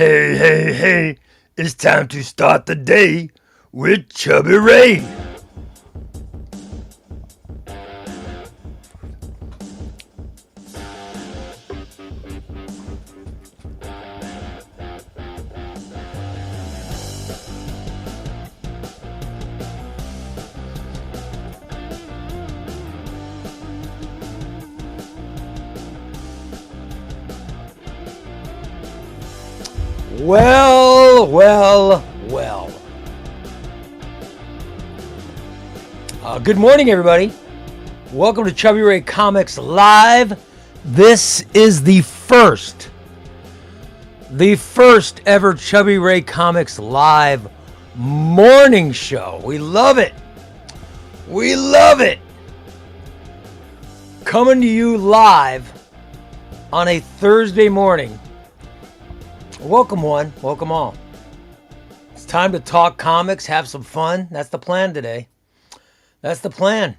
Hey, hey, hey, it's time to start the day with Chubby Ray. Well. Good morning, everybody. Welcome to ChubbyRayComics Live. This is the first ever ChubbyRayComics Live morning show. We love it. Coming to you live on a Thursday morning. Welcome one, welcome all. It's time to talk comics, have some fun. That's the plan today. That's the plan.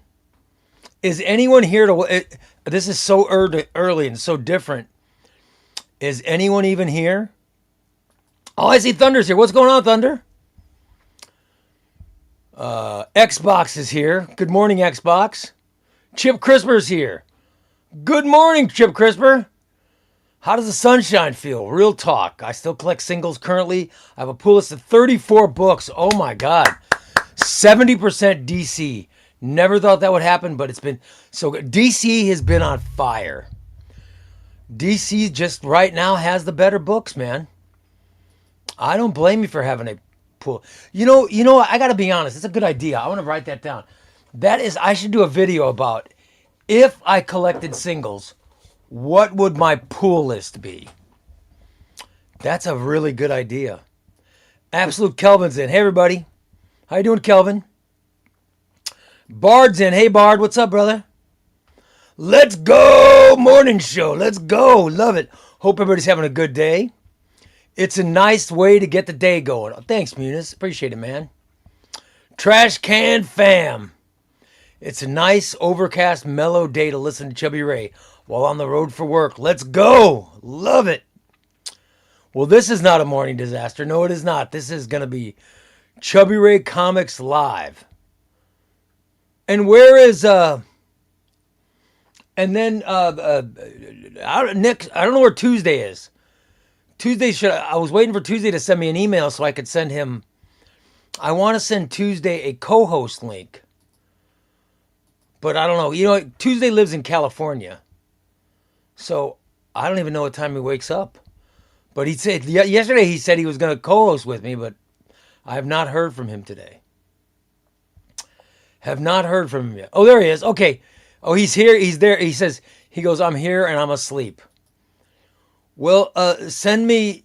Is anyone here to... This is so early and so different. Is anyone even here? Oh, I see Thunder's here. What's going on, Thunder? Xbox is here. Good morning, Xbox. Chip Crisper's here. Good morning, Chip Crisper. How does the sunshine feel? Real talk. I still collect singles currently. I have a pool list of 34 books. Oh my God. 70% DC. Never thought that would happen, but it's been so good. DC has been on fire. DC just right now has the better books, man. I don't blame you for having a pool. You know, I got to be honest. It's a good idea. I want to write that down. I should do a video about if I collected singles, what would my pool list be? That's a really good idea. Absolute Kelvin's in. Hey, everybody. How you doing, Kelvin? Bard's in. Hey, Bard. What's up, brother? Let's go. Morning show. Let's go. Love it. Hope everybody's having a good day. It's a nice way to get the day going. Oh, thanks, Munis. Appreciate it, man. Trash Can Fam. It's a nice, overcast, mellow day to listen to Chubby Ray while on the road for work. Let's go. Love it. Well, this is not a morning disaster. No, it is not. This is going to be Chubby Ray Comics Live. And where is, Nick, I don't know where Tuesday is. I was waiting for Tuesday to send me an email so I could send him, I want to send Tuesday a co-host link. But I don't know. You know, Tuesday lives in California. So I don't even know what time he wakes up. But he said yesterday he said he was going to co-host with me, but I have not heard from him today. Have not heard from him yet. Oh, there he is. Okay. Oh, he's here. He's there. He goes, I'm here and I'm asleep. Well, send me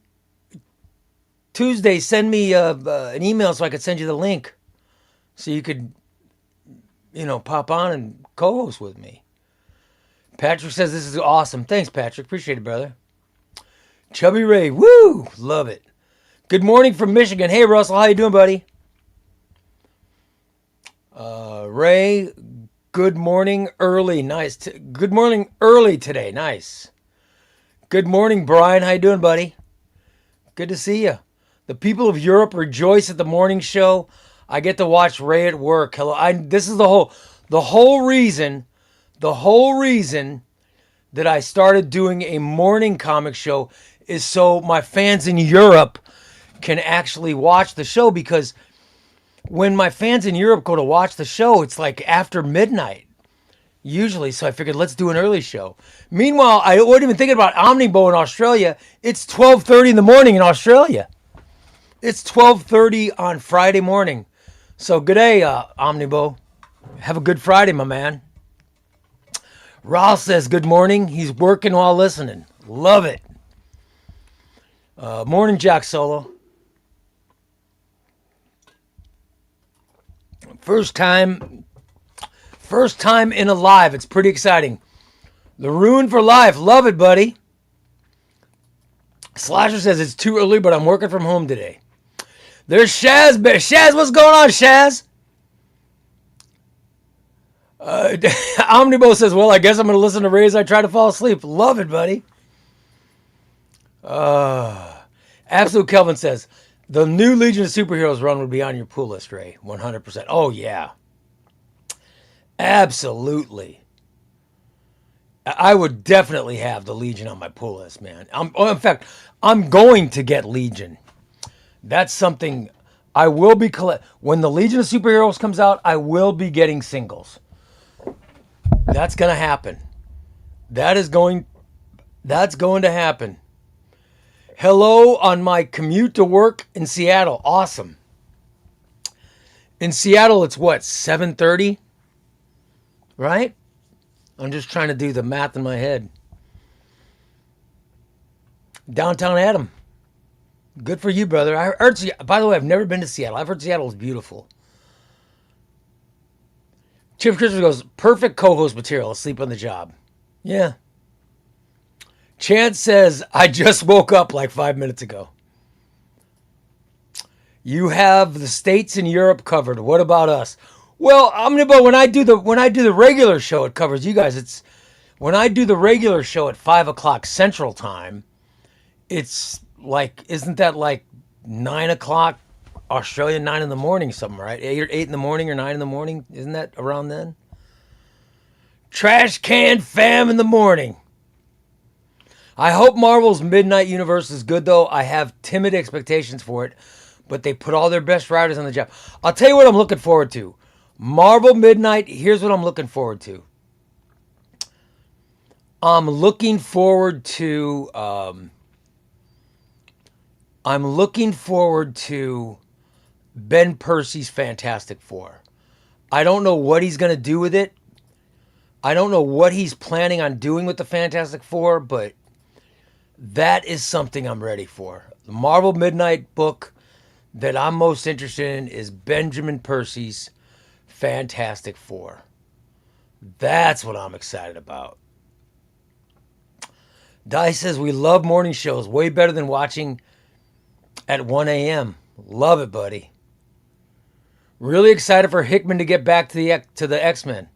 an email so I could send you the link so you could, pop on and co-host with me. Patrick says this is awesome. Thanks, Patrick. Appreciate it, brother. Chubby Ray. Woo! Love it. Good morning from Michigan. Hey, Russell. How you doing, buddy? Ray, good morning early. Nice. Good morning early today. Nice. Good morning, Brian. How you doing, buddy? Good to see you. The people of Europe rejoice at the morning show. I get to watch Ray at work. Hello. This is the whole reason that I started doing a morning comic show is so my fans in Europe can actually watch the show, because when my fans in Europe go to watch the show, it's like after midnight usually. So I figured let's do an early show. Meanwhile, I wasn't even thinking about Omnibo in Australia. It's 12:30 in the morning in Australia. It's 12:30 on Friday morning. So good day, Omnibo. Have a good Friday, my man. Ross says good morning. He's working while listening. Love it. Morning, Jack Solo. First time in a live. It's pretty exciting. The Rune for Life. Love it, buddy. Slasher says it's too early, but I'm working from home today. There's Shaz. Shaz, what's going on, Shaz? Omnibo says, well, I guess I'm going to listen to Ray as I try to fall asleep. Love it, buddy. Absolute Kelvin says the new Legion of Superheroes run would be on your pool list, Ray. 100%. Oh yeah, absolutely. I would definitely have the Legion on my pull list, man. In fact, I'm going to get Legion. That's something I will be when the Legion of Superheroes comes out. I will be getting singles. That's gonna happen. That is going. That's going to happen. Hello on my commute to work in Seattle. Awesome. In Seattle, it's what 7:30, right? I'm just trying to do the math in my head. Downtown Adam. Good for you, brother. I heard. By the way, I've never been to Seattle. I've heard Seattle is beautiful. Chip Christopher goes, perfect co-host material. Sleep on the job. Yeah. Chance says, I just woke up like 5 minutes ago. You have the States and Europe covered. What about us? Well, but when I do the regular show, it covers you guys. It's when I do the regular show at 5 o'clock Central Time. It's like, isn't that like 9 o'clock Australian, 9 in the morning, something, right? Eight in the morning or 9 in the morning. Isn't that around then? Trash can fam in the morning. I hope Marvel's Midnight Universe is good, though. I have timid expectations for it, but they put all their best writers on the job. I'll tell you what I'm looking forward to. Marvel Midnight, here's what I'm looking forward to. I'm looking forward to Ben Percy's Fantastic Four. I don't know what he's going to do with it. I don't know what he's planning on doing with the Fantastic Four, but that is something I'm ready for. The Marvel Midnight book that I'm most interested in is Benjamin Percy's Fantastic Four. That's what I'm excited about. Di says we love morning shows. Way better than watching at 1 a.m. Love it, buddy. Really excited for Hickman to get back to the X-Men.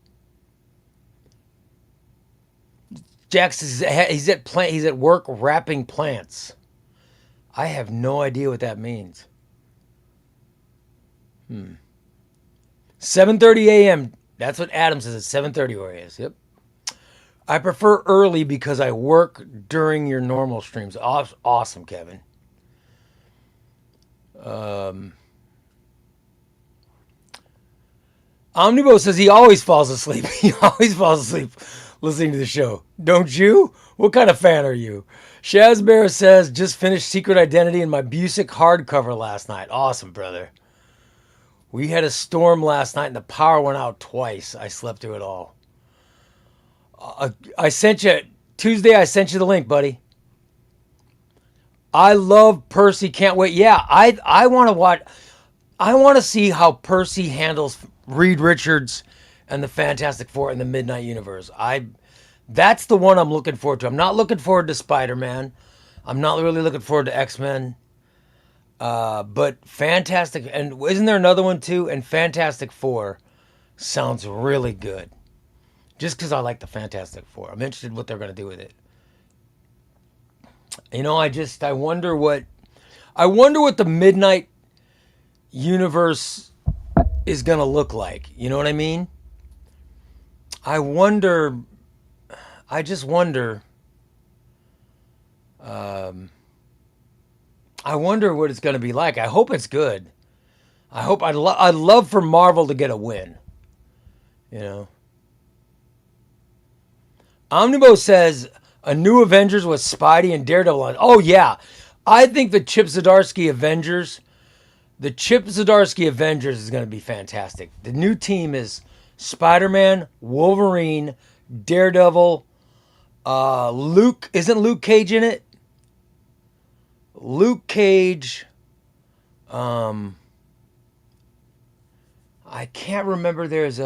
Jack says he's at work wrapping plants. I have no idea what that means. 7:30 a.m. That's what Adam says. It's 7:30 where he is. Yep. I prefer early because I work during your normal streams. Awesome, Kevin. Omnibo says he always falls asleep. He always falls asleep listening to the show. Don't you? What kind of fan are you? Shazbear says, just finished Secret Identity in my Busick hardcover last night. Awesome, brother. We had a storm last night and the power went out twice. I slept through it all. I sent you, Tuesday I sent you the link, buddy. I love Percy. Can't wait. Yeah, I want to watch. I want to see how Percy handles Reed Richards and the Fantastic Four in the Midnight Universe. That's the one I'm looking forward to. I'm not looking forward to Spider-Man. I'm not really looking forward to X-Men. But Fantastic, and isn't there another one too? And Fantastic Four sounds really good. Just because I like the Fantastic Four. I'm interested in what they're going to do with it. You know, I wonder what the Midnight Universe is going to look like. You know what I mean? I just wonder. I wonder what it's going to be like. I hope it's good. I'd love for Marvel to get a win. You know. Omnibo says a new Avengers with Spidey and Daredevil on. Oh yeah, I think the Chip Zdarsky Avengers is going to be fantastic. The new team is Spider-Man, Wolverine, Daredevil, Luke. Isn't Luke Cage in it? Luke Cage. I can't remember. There's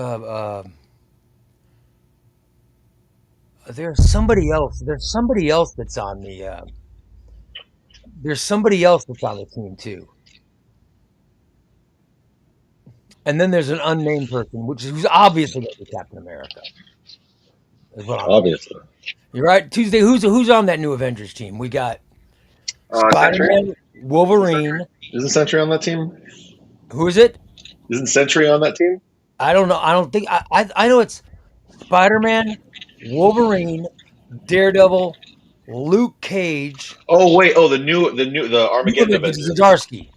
somebody else. There's somebody else that's on the. There's somebody else that's on the team too. And then there's an unnamed person, who's obviously going to be Captain America. Obviously. You're right. Tuesday, who's on that new Avengers team? We got Sentry. Spider-Man. Wolverine. Isn't Sentry on that team? Who is it? Isn't Sentry on that team? I don't know. I don't think I know it's Spider-Man, Wolverine, Daredevil, Luke Cage, Oh wait, the New Armageddon Avengers, Avengers. Zdarsky.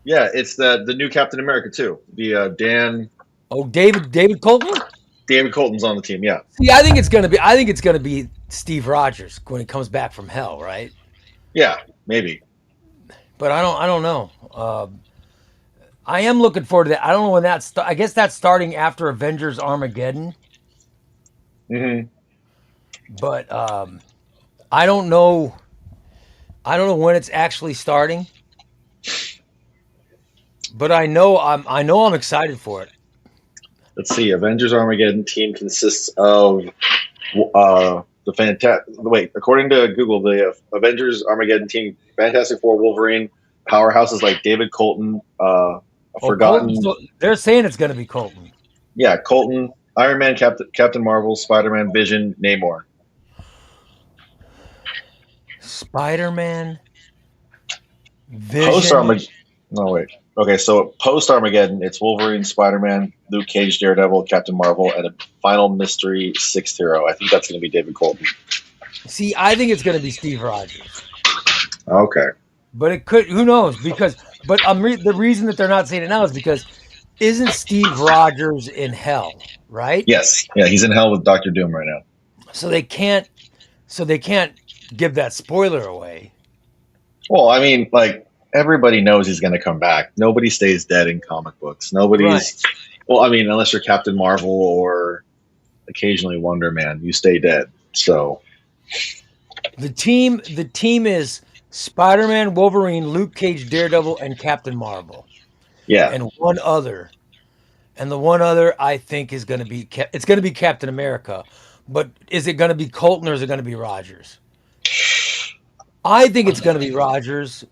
Yeah, it's the new Captain America too. The Oh, David Colton. David Colton's on the team. Yeah, See, I think it's gonna be Steve Rogers when he comes back from hell, right? yeah, maybe. But I don't know. I am looking forward to that. I don't know when that's. I guess that's starting after Avengers Armageddon. Hmm. But I don't know. I don't know when it's actually starting. But I know I'm excited for it. Let's see. Avengers Armageddon team consists of the Wait, according to Google, the Avengers Armageddon team: Fantastic Four, Wolverine, powerhouses like David Colton, Oh, Colton. Forgotten. They're saying it's going to be Colton. Yeah, Colton, Iron Man, Captain Marvel, Spider Man, Vision, Namor. Spider-Man, Post Vision. Armageddon. No wait. Okay, so post Armageddon, it's Wolverine, Spider Man, Luke Cage, Daredevil, Captain Marvel, and a final mystery sixth hero. I think that's going to be David Colton. See, I think it's going to be Steve Rogers. Okay. But it could. Who knows? But the reason that they're not saying it now is because isn't Steve Rogers in hell, right? Yes. Yeah, he's in hell with Doctor Doom right now. So they can't. So they can't give that spoiler away. Well, I mean, like everybody knows he's going to come back. Nobody stays dead in comic books. Nobody's. Right. Well, I mean, unless you're Captain Marvel or occasionally Wonder Man, you stay dead. So The team is Spider-Man, Wolverine, Luke Cage, Daredevil, and Captain Marvel, yeah, and one other. And the one other I think is going to be it's going to be Captain America, but is it going to be Colton or is it going to be Rogers? I think it's going to be Rogers.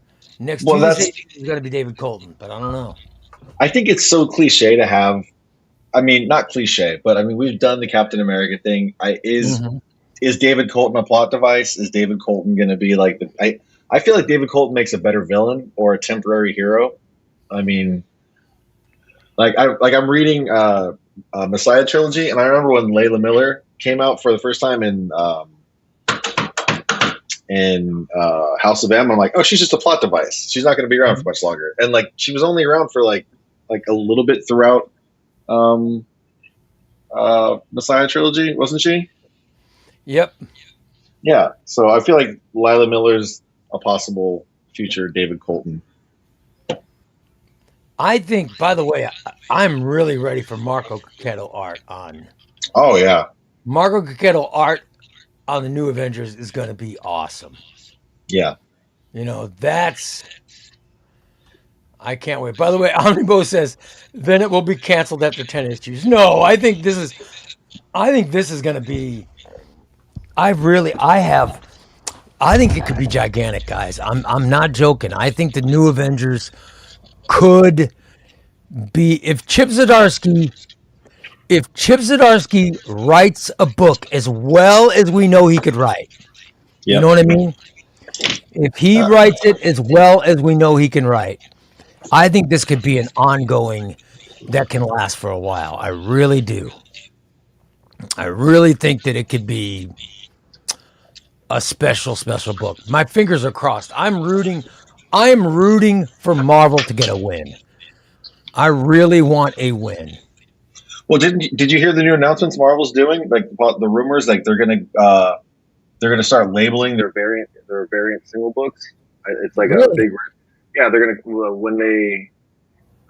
Next well, Tuesday that's. is going to be David Colton, but I don't know. I think it's so cliche to have. I mean, not cliche, but I mean, we've done the Captain America thing. Mhm. Is David Colton a plot device? Is David Colton going to be like the? I feel like David Colton makes a better villain or a temporary hero. I mean, I'm reading Messiah trilogy, and I remember when Layla Miller came out for the first time in House of M. I'm like, oh, she's just a plot device. She's not going to be around for much longer. And like, she was only around for like a little bit throughout um, Messiah trilogy, wasn't she? Yep. Yeah. So I feel like Lila Miller's a possible future David Colton. I think, by the way, I'm really ready for Marco Cacchetto art on. Oh yeah. Marco Cacchetto art on the new Avengers is going to be awesome. Yeah. You know, I can't wait. By the way, Omnibo says, then it will be canceled after 10 issues. No, I think this is going to be, I think it could be gigantic, guys. I'm not joking. I think the new Avengers could be, if Chip Zdarsky writes a book as well as we know he could write, you Yep. know what I mean? If he writes it as well as we know he can write, I think this could be an ongoing that can last for a while. I really do. I really think that it could be a special book. My fingers are crossed. I'm rooting for Marvel to get a win. I really want a win. Well, did you hear the new announcements Marvel's doing? Like the rumors, like they're gonna start labeling their variant single books. It's like a Really? big. Yeah, they're gonna when they.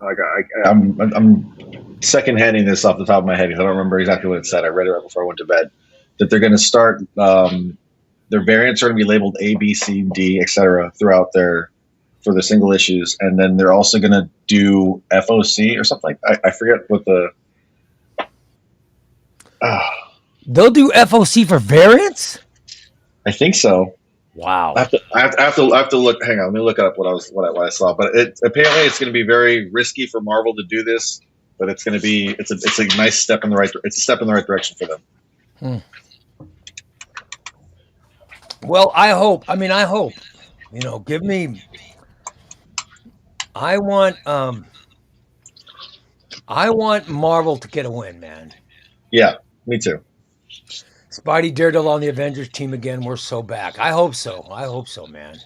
Like I'm second handing this off the top of my head because I don't remember exactly what it said. I read it right before I went to bed. That they're going to start their variants are going to be labeled A, B, C, D, etc. throughout for the single issues, and then they're also going to do FOC or something. I forget what the. They'll do FOC for variants? I think so. Wow. I have to look. Hang on, let me look up what I saw. But apparently it's going to be very risky for Marvel to do this. But it's going to be it's a nice step in the right. It's a step in the right direction for them. Well, I hope. You know, give me I want Marvel to get a win, man. Yeah, me too. Spidey, Daredevil on the Avengers team again. We're so back. I hope so. I hope so, man.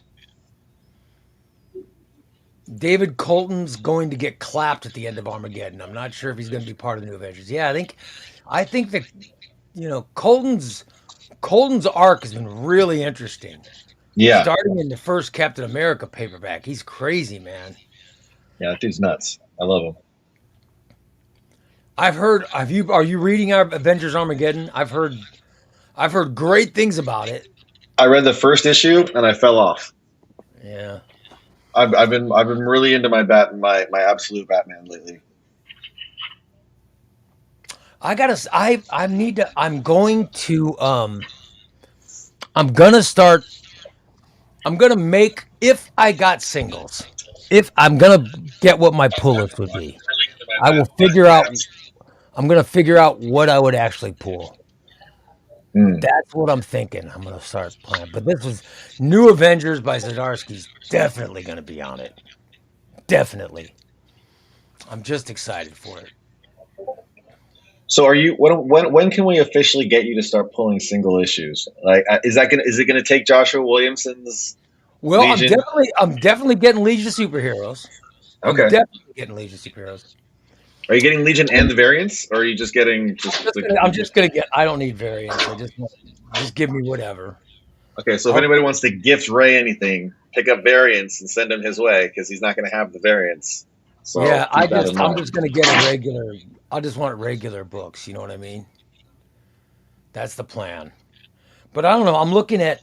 David Colton's going to get clapped at the end of Armageddon. I'm not sure if he's going to be part of the New Avengers. Yeah, I think that Colton's arc has been really interesting. Yeah, Starting in the first Captain America paperback. He's crazy, man. yeah, that dude's nuts. I love him. Are you reading our Avengers Armageddon? I've heard great things about it. I read the first issue and I fell off. Yeah. I've been really into my absolute Batman lately. I'm gonna make, if I got singles, if I'm gonna get what my pull list would be, I'm gonna figure out what I would actually pull. That's what I'm thinking. I'm gonna start playing. But this was New Avengers by Zdarsky's definitely gonna be on it. Definitely. I'm just excited for it. So are you? When can we officially get you to start pulling single issues? Like, is it gonna take Joshua Williamson's? Well, Legion? I'm definitely getting Legion of Superheroes. I'm Okay. definitely getting Legion of Superheroes. Are you getting Legion and the variants, or are you just getting I'm just gonna get. I don't need variants. Just give me whatever. Okay, so if anybody wants to gift Ray anything, pick up variants and send him his way because he's not going to have the variants. So yeah, I'm mind. just gonna get a regular. I just want regular books. You know what I mean? That's the plan. But I don't know. I'm looking at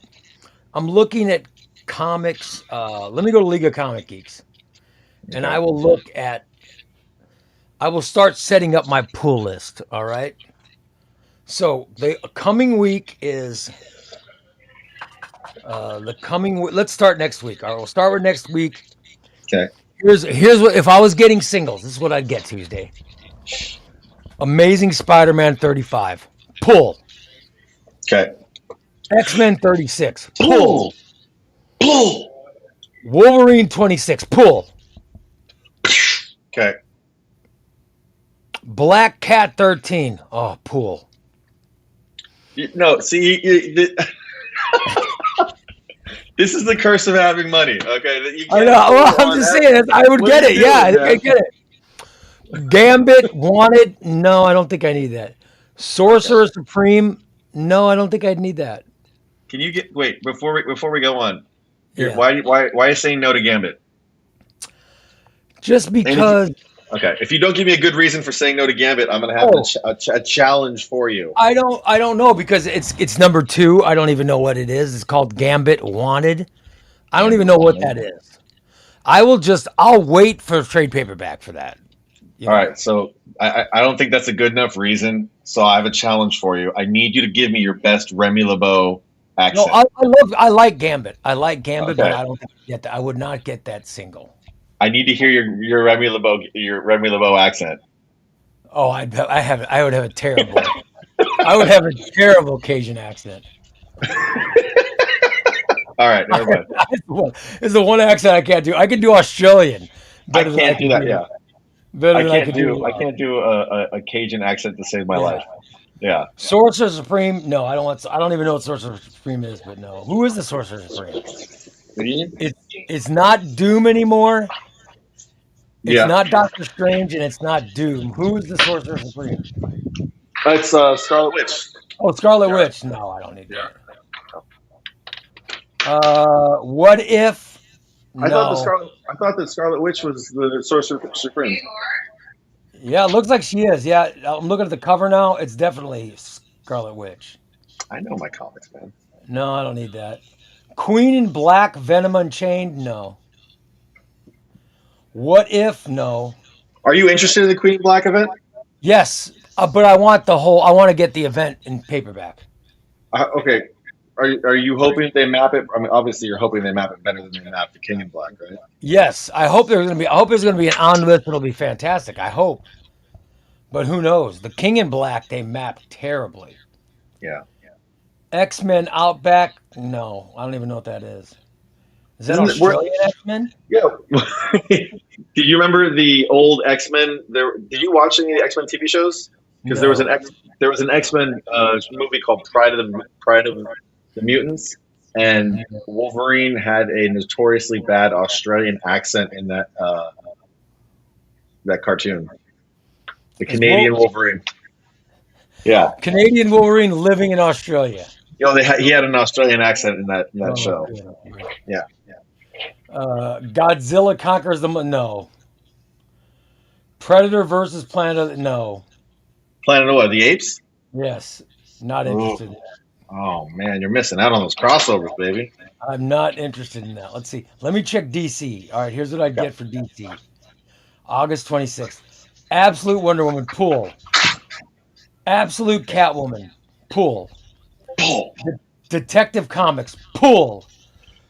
comics. Let me go to League of Comic Geeks, and I will look at. I will start setting up my pull list. All right. So the coming week is. Let's start next week. All right, we'll start with next week. Okay. Here's what, if I was getting singles, this is what I'd get Tuesday. Amazing Spider-Man 35. Pull. Okay. X-Men 36. Pull. Pull. Wolverine 26. Pull. Okay. Black Cat 13. Oh, pull. No, see, this is the curse of having money. Okay, you I know. Well, I'm just saying. I would get it. Yeah, I get it. Gambit wanted. No, I don't think I need that. Sorcerer Supreme. No, I don't think I'd need that. Can you wait before we go on? Here, Yeah. why are you saying no to Gambit? Just because. Okay, if you don't give me a good reason for saying no to Gambit, I'm going to have a challenge for you. I don't know because it's number 2. I don't even know what it is. It's called Gambit Wanted. I don't even know what that is. I'll wait for a trade paperback for that. All right, so I don't think that's a good enough reason. So I have a challenge for you. I need you to give me your best Remy LeBeau accent. No, I like Gambit. I like Gambit, Okay. but I don't think I get that. I would not get that single. I need to hear your Remy LeBeau accent. Oh, I would have a terrible. I would have a terrible Cajun accent. All right, never mind. It's the one accent I can't do. I can do Australian. I can't do that. Yeah, I can't do a Cajun accent to save my life. Yeah. Sorcerer Supreme. No, I don't even know what Sorcerer Supreme is. But no, who is the Sorcerer Supreme? It's not Doom anymore. It's not Doctor Strange, and it's not Doom. Who's the Sorcerer Supreme? It's Scarlet Witch. Oh, Scarlet Witch. No, I don't need that. What if? No. I thought that Scarlet Witch was the Sorcerer Supreme. Yeah, it looks like she is. Yeah, I'm looking at the cover now. It's definitely Scarlet Witch. I know my comics, man. No, I don't need that. Queen in Black, Venom Unchained. No. What if? No. Are you interested in the Queen in Black event? Yes, but I want I want to get the event in paperback. Okay. Are you hoping they map it? I mean, obviously, you're hoping they map it better than they map the King in Black, right? Yes, I hope there's going to be an omnibus. It'll be fantastic. I hope, but who knows? The King in Black they map terribly. Yeah. X-Men Outback. No, I don't even know what that is. Is that Isn't it? We're, Australian X-Men? yeah. Do you remember the old X-Men? Did you watch any of the X-Men TV shows? Because No. There was an X-Men movie called Pride of the Mutants, and Wolverine had a notoriously bad Australian accent in that cartoon. The Canadian Wolverine. Yeah. Canadian Wolverine living in Australia. He had an Australian accent in that show. Good. Yeah. Godzilla conquers the no. Predator versus Planet no. Planet of what? The Apes? Yes, not interested in that. Oh man, you're missing out on those crossovers, baby. I'm not interested in that. Let's see. Let me check DC. All right, here's what I get for DC. August 26th. Absolute Wonder Woman pool. Absolute Catwoman pool. Detective Comics pool.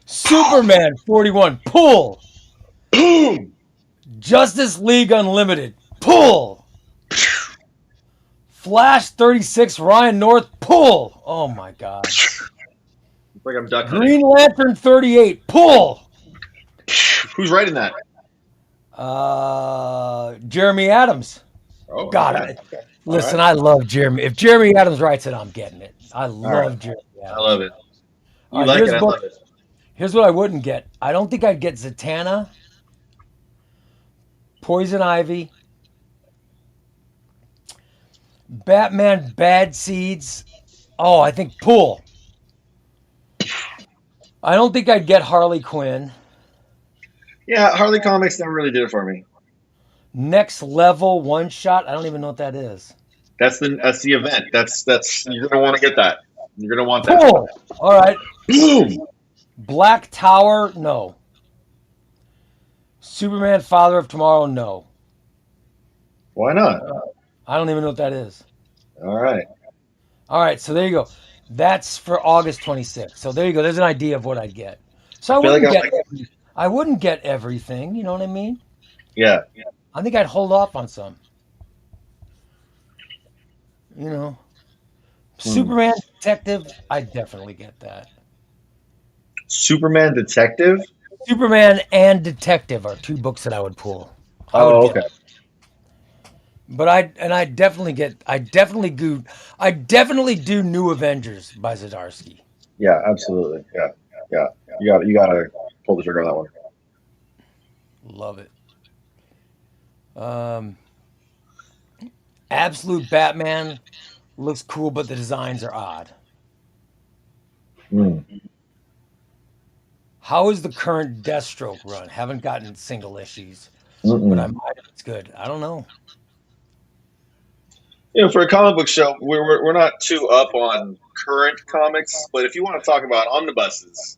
Superman 41 pool. Justice League Unlimited pull. Flash 36 Ryan North pull. Oh my god. It's like I'm duck hunting. Green Lantern 38 pull. Who's writing that? Jeremy Adams. Oh, God, okay. Listen, I love Jeremy. If Jeremy Adams writes it, I'm getting it. I love Jeremy Adams. I love it. You Right, like it, I love it. Here's what I wouldn't get. I don't think I'd get Zatanna, Poison Ivy, Batman Bad Seeds. Oh, I think Pool. I don't think I'd get Harley Quinn. Yeah, Harley Comics never really did it for me. Next Level One Shot. I don't even know what that is. That's the event. That's you're gonna want to get that. You're gonna want that. Pool. All right. Boom. Black Tower. No. Superman Father of Tomorrow. No. Why not? I don't even know what that is. All right. All right, so there you go. That's for August 26th. So there you go. There's an idea of what I'd get. So I wouldn't get everything. You know what I mean? Yeah. I think I'd hold off on some. You know, Superman Detective. I'd definitely get that. Superman Detective. Superman and Detective are two books that I would pull. Okay. But I definitely do New Avengers by Zdarsky. Yeah, absolutely. Yeah. You gotta pull the trigger on that one. Love it. Absolute Batman looks cool, but the designs are odd. How is the current Deathstroke run? Haven't gotten single issues, but I might if it's good. I don't know. You know, for a comic book show, we're not too up on current comics, but if you want to talk about omnibuses,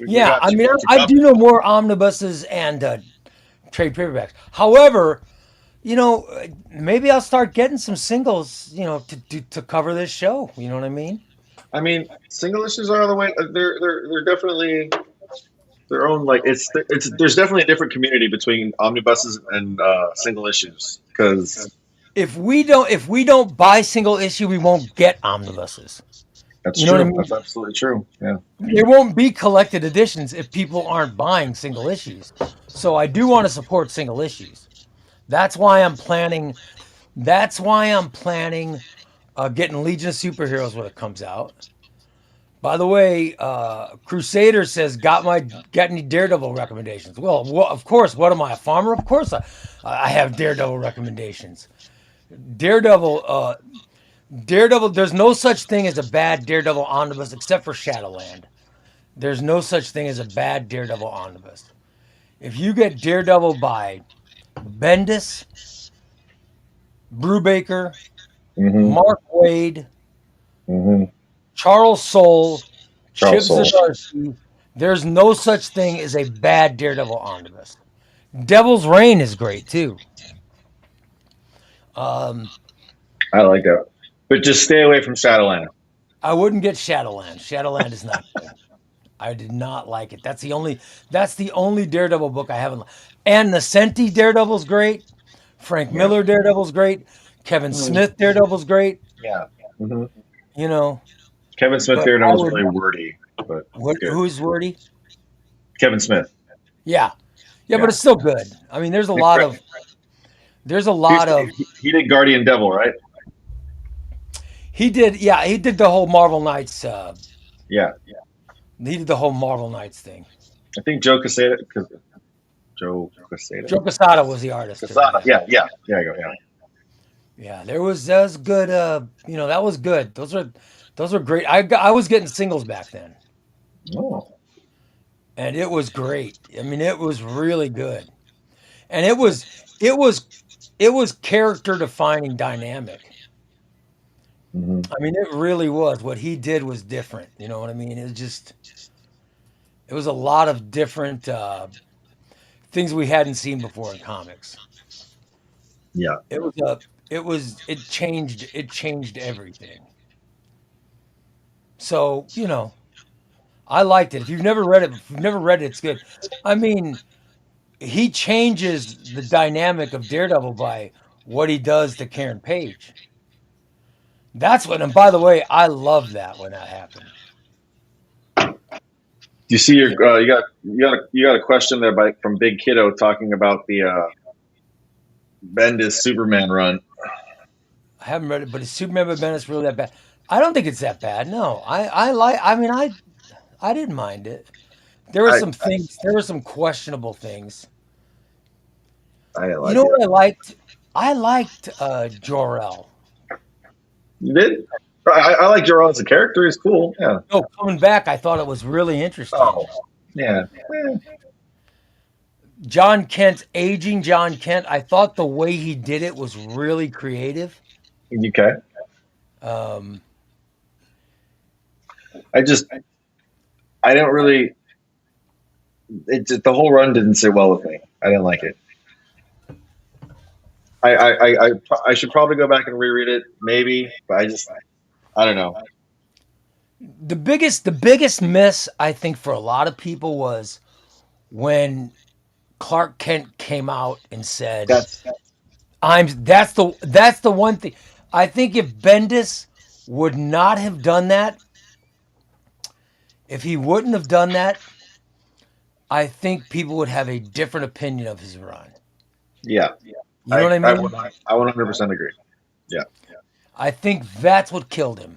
yeah, I mean, I do know more omnibuses and trade paperbacks. However, you know, maybe I'll start getting some singles, you know, to cover this show. You know what I mean? I mean, single issues are the way. They're definitely their own. Like there's definitely a different community between omnibuses and single issues because. If we don't buy single issue, we won't get omnibuses. That's true. What I mean? That's absolutely true. Yeah. There won't be collected editions if people aren't buying single issues. So I do want to support single issues. That's why I'm planning getting Legion of Superheroes when it comes out. By the way, Crusader says, got any Daredevil recommendations? Well, of course. What am I, a farmer? Of course I have Daredevil recommendations. Daredevil, there's no such thing as a bad Daredevil omnibus except for Shadowland. There's no such thing as a bad Daredevil omnibus. If you get Daredevil by Bendis, Brubaker, Mark Waid, Charles Soule, Chip Zdarsky, there's no such thing as a bad Daredevil omnibus. Devil's Reign is great too. I like that, but just stay away from Shadowland. I wouldn't get Shadowland. Shadowland is not good. I did not like it. That's the only Daredevil book I haven't. And Nascenti Daredevil's great. Frank Miller Daredevil's great. Kevin Smith Daredevil's great. Yeah. You know, Kevin Smith Daredevil was really wordy, but who's wordy? Kevin Smith. Yeah, yeah, but Yeah. it's still good. I mean, there's a Nick lot Fra- of there's a He, lot of he did Guardian Devil, right? he did. Yeah, he did the whole Marvel Knights. Yeah. He did the whole Marvel Knights thing. I think Joe Quesada. Joe Quesada. Joe Quesada was the artist to them. Quesada. Yeah, Yeah. Yeah. There you go. Yeah. yeah. That was good. That was good. Those were great. I was getting singles back then, Oh. and it was great. I mean, it was really good, and it was character defining dynamic. Hmm. I mean, it really was. What he did was different. You know what I mean? It was a lot of different things we hadn't seen before in comics. Yeah. It was a it changed everything. So, I liked it. If you've never read it, it's good. I mean, he changes the dynamic of Daredevil by what he does to Karen Page. That's what, and by the way, I love that when that happened. Do you see your Yeah, you got a question there from Big Kiddo talking about the Bendis Superman run. I haven't read it, but is Superman by Bendis really that bad? I don't think it's that bad. No, I mean, I didn't mind it. I There were some questionable things. I didn't You like know it. what I liked? I liked Jor-El. You did? I like Jor as a character. He's cool. Yeah. No, coming back, I thought it was really interesting. Oh. Yeah. John Kent, aging John Kent, I thought the way he did it was really creative. Okay. Um, I just I don't really. The whole run didn't sit well with me. I didn't like it. I should probably go back and reread it, maybe, but I don't know. the biggest miss I think for a lot of people was when Clark Kent came out and said, That's That's the one thing. I think if Bendis would not have done that, if he wouldn't have done that, I think people would have a different opinion of his run. yeah. You know what I mean? I 100% agree. Yeah. I think that's what killed him.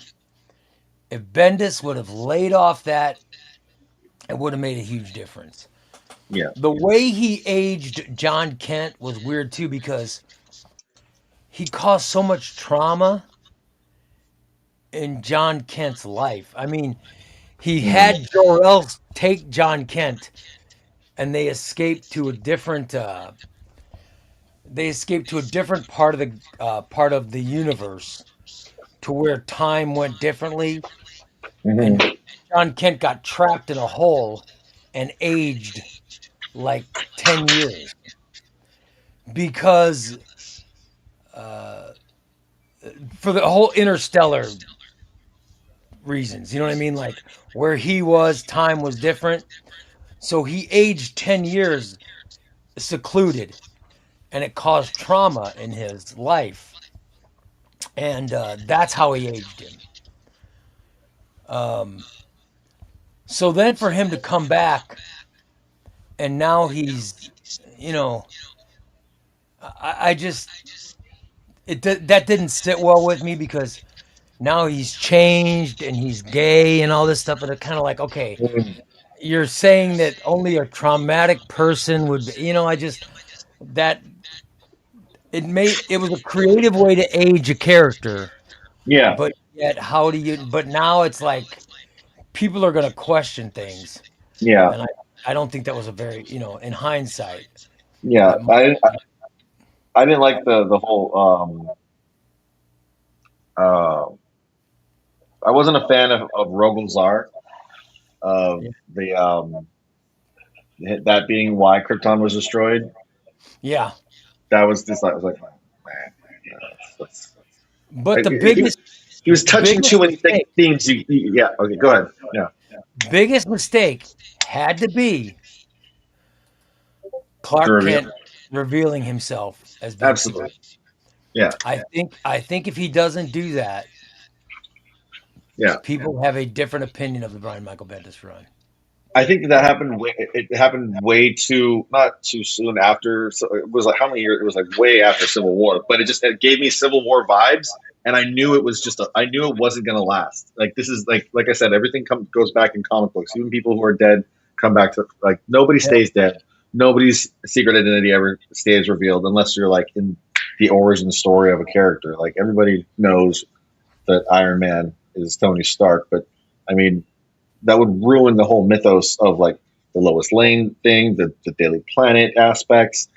If Bendis would have laid off that, it would have made a huge difference. Yeah. The way he aged John Kent was weird too because he caused so much trauma in John Kent's life. I mean, he Mm. had Jor-El take John Kent, and they escaped to a different part of the universe, to where time went differently, and Hmm. John Kent got trapped in a hole and aged like 10 years because for the whole interstellar reasons. You know what I mean? Like where he was, time was different. So he aged 10 years secluded, and it caused trauma in his life. And that's how he aged him. So then for him to come back, and now he's, you know, I just, that didn't sit well with me because now he's changed and he's gay and all this stuff. And it's kind of like, okay, you're saying that only a traumatic person would, that it was a creative way to age a character, Yeah. but yet but now it's like people are going to question things. Yeah. And I don't think that was a very, in hindsight, Yeah. that might, I didn't like the whole. Uh, I wasn't a fan of Rogol of yeah. the that being why Krypton was destroyed. Yeah. That was just I was like, man, that's, But like, he was touching too biggest many mistake, themes. Yeah. Okay. Go ahead. Yeah. biggest mistake had to be The Clark reveal. Kent revealing himself as being Superman. Absolutely. Yeah. I think if he doesn't do that, Yeah. people have a different opinion of the Brian Michael Bendis run. I think that happened. It happened way too not too soon after. So it was like how many years? It was like way after Civil War. But it gave me Civil War vibes, and I knew it was just. I knew it wasn't going to last. Like this is like I said, everything goes back in comic books. Even people who are dead come back to like nobody Yeah. stays dead. Nobody's secret identity ever stays revealed unless you're like in the origin story of a character. Like everybody knows that Iron Man is Tony Stark, but I mean that would ruin the whole mythos of like the Lois Lane thing, the Daily Planet aspects.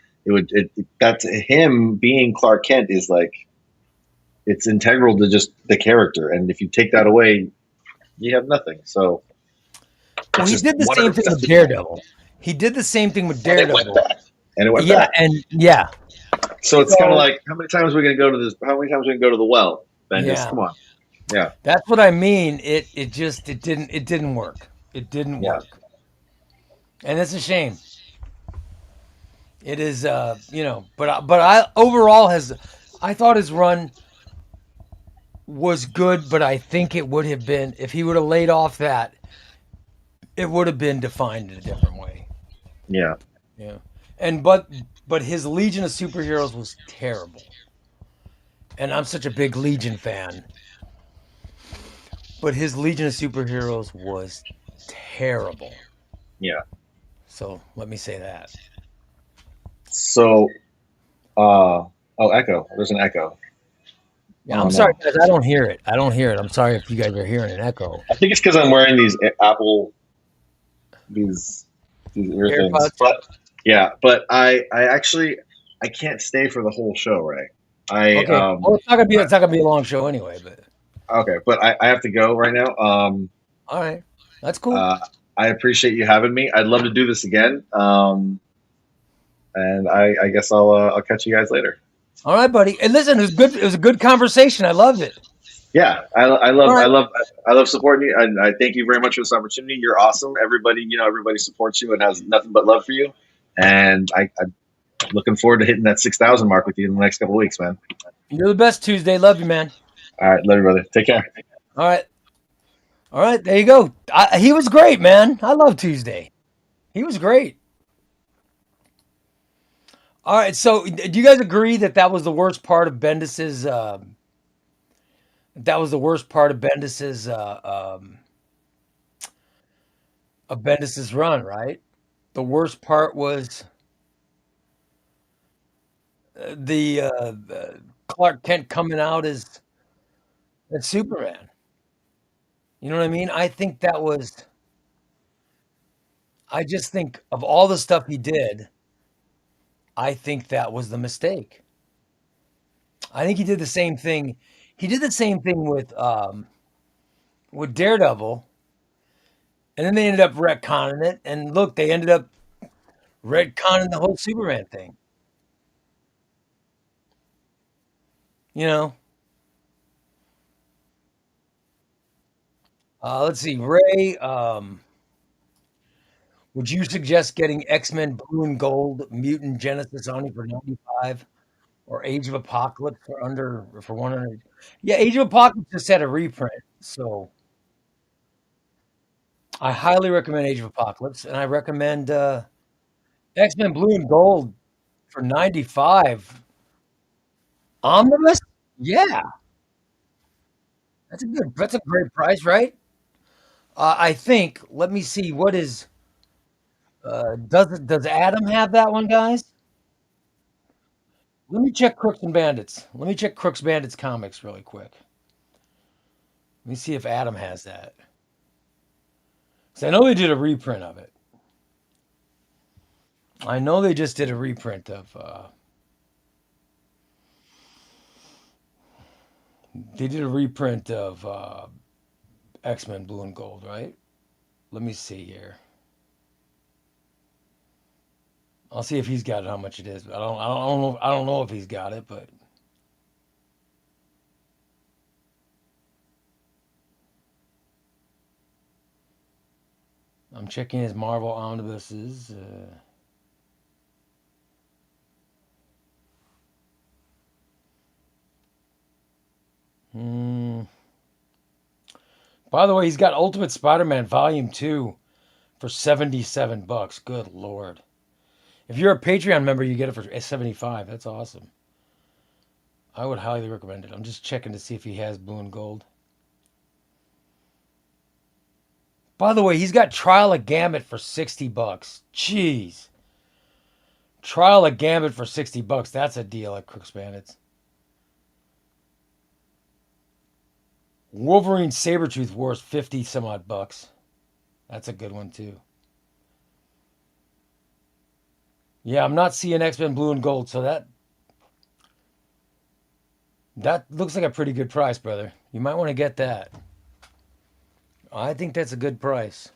That's him being Clark Kent is like it's integral to just the character, and if you take that away, you have nothing. So Well, it's he just did the same thing with Daredevil. He did the same thing with and it went Daredevil. back, and it went Yeah, back. and yeah. So it's kind of So like how many times are we going to go to this? How many times are we going to go to the well? Bendis, yeah, come on, yeah, that's what I mean. It didn't work. It didn't yeah. work, and it's a shame. It is, but I overall has, I thought his run was good, but I think it would have been if he would have laid off that, it would have been defined in a different way. Yeah. Yeah, and but his Legion of Superheroes was terrible, and I'm such a big Legion fan. But his Legion of Superheroes was terrible. Yeah. So let me say that. So, oh, echo. There's an echo. Yeah, Oh I'm sorry, no. guys. I don't hear it. I don't hear it. I'm sorry if you guys are hearing an echo. I think it's because I'm wearing these Apple these ear things. AirPods. But yeah, but I actually I can't stay for the whole show, Ray. I Okay. Well, it's not gonna be a long show anyway. But okay, but I have to go right now. all right, that's cool. Uh, I appreciate you having me. I'd love to do this again. And I guess I'll catch you guys later. All right, buddy. And listen, it was good. It was a good conversation. I loved it. Yeah, I All right. love supporting you, and I thank you very much for this opportunity. You're awesome. Everybody supports you and has nothing but love for you. And I'm looking forward to hitting that 6,000 mark with you in the next couple of weeks, man. You're the best, Tuesday. Love you, man. All right, love you, brother. Take care. All right. All right. There you go. He was great, man. I love Tuesday. He was great. All right. So, do you guys agree that that was the worst part of Bendis's? That was the worst part of Bendis's run, right? The worst part was the Clark Kent coming out as Superman. You know what I mean? I think that was. I just think of all the stuff he did. I think that was the mistake. I think he did the same thing. He did the same thing with Daredevil, and then they ended up retconning it. And look, they ended up retconning the whole Superman thing. You know, let's see, Ray. Would you suggest getting X-Men Blue and Gold, Mutant Genesis only for 95, or Age of Apocalypse for 100? Yeah, Age of Apocalypse just had a reprint, so I highly recommend Age of Apocalypse, and I recommend X-Men Blue and Gold for 95. Omnibus? Yeah, that's a great price, right? I think. Let me see. What is? Does Adam have that one, guys? Let me check Crooks and Bandits. Let me check Crooks Bandits comics really quick. Let me see if Adam has that. 'Cause I know they did a reprint of it. I know they just did a reprint of. They did a reprint of X Men Blue and Gold, right? Let me see here. I'll see if he's got it. How much it is? I don't know. I don't know if he's got it, but I'm checking his Marvel omnibuses. Hmm. By the way, he's got Ultimate Spider-Man Volume 2 for $77. Good Lord. If you're a Patreon member, you get it for $75. That's awesome. I would highly recommend it. I'm just checking to see if he has blue and gold. By the way, he's got Trial of Gambit for $60. Jeez. Trial of Gambit for $60. That's a deal at Crooks Bandits. Wolverine Sabretooth Wars, 50 some odd bucks. That's a good one too. Yeah, I'm not seeing X-Men Blue and Gold, so that looks like a pretty good price, brother. You might want to get that. I think that's a good price.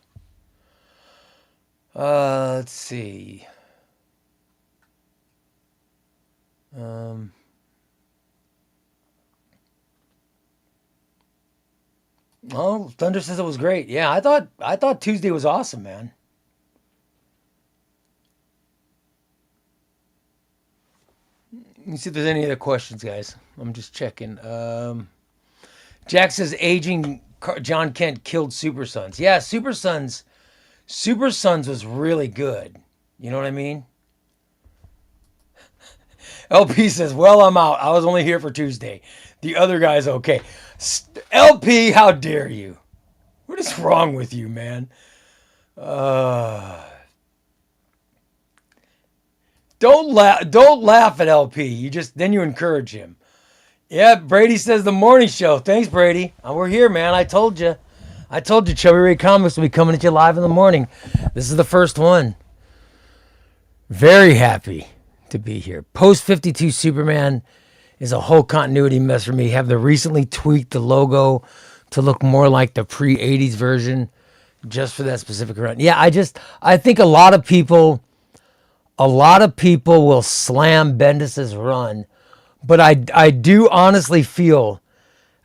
Let's see. Oh, Thunder says it was great. Yeah, I thought Tuesday was awesome, man. Let me see if there's any other questions, guys. I'm just checking. Jack says aging John Kent killed Super Sons. Yeah, Super Sons was really good. You know what I mean? LP says, well, I'm out. I was only here for Tuesday. The other guy's okay. LP, how dare you? What is wrong with you, man? Don't laugh at LP. Then you encourage him. Yeah, Brady says the morning show. Thanks, Brady. We're here, man. I told you. Chubby Ray Comics will be coming at you live in the morning. This is the first one. Very happy to be here. Post 52 Superman is a whole continuity mess for me. Have they recently tweaked the logo to look more like the pre-80s version just for that specific run? Yeah, I think a lot of people will slam Bendis's run, but I do honestly feel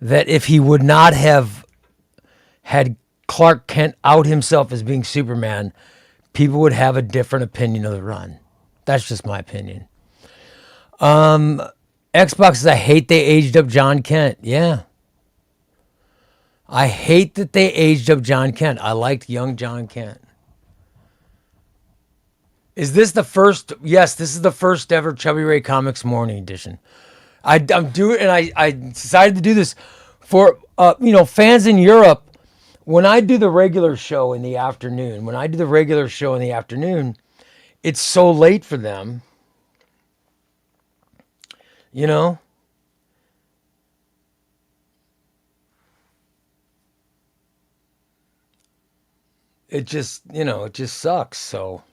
that if he would not have had Clark Kent out himself as being Superman, people would have a different opinion of the run. That's just my opinion. Xbox says, I hate they aged up John Kent. Yeah. I hate that they aged up John Kent. I liked young John Kent. Is this the first? Yes, this is the first ever Chubby Ray Comics morning edition. I'm doing, and I decided to do this for fans in Europe. When I do the regular show in the afternoon, it's so late for them. You know? It just sucks. So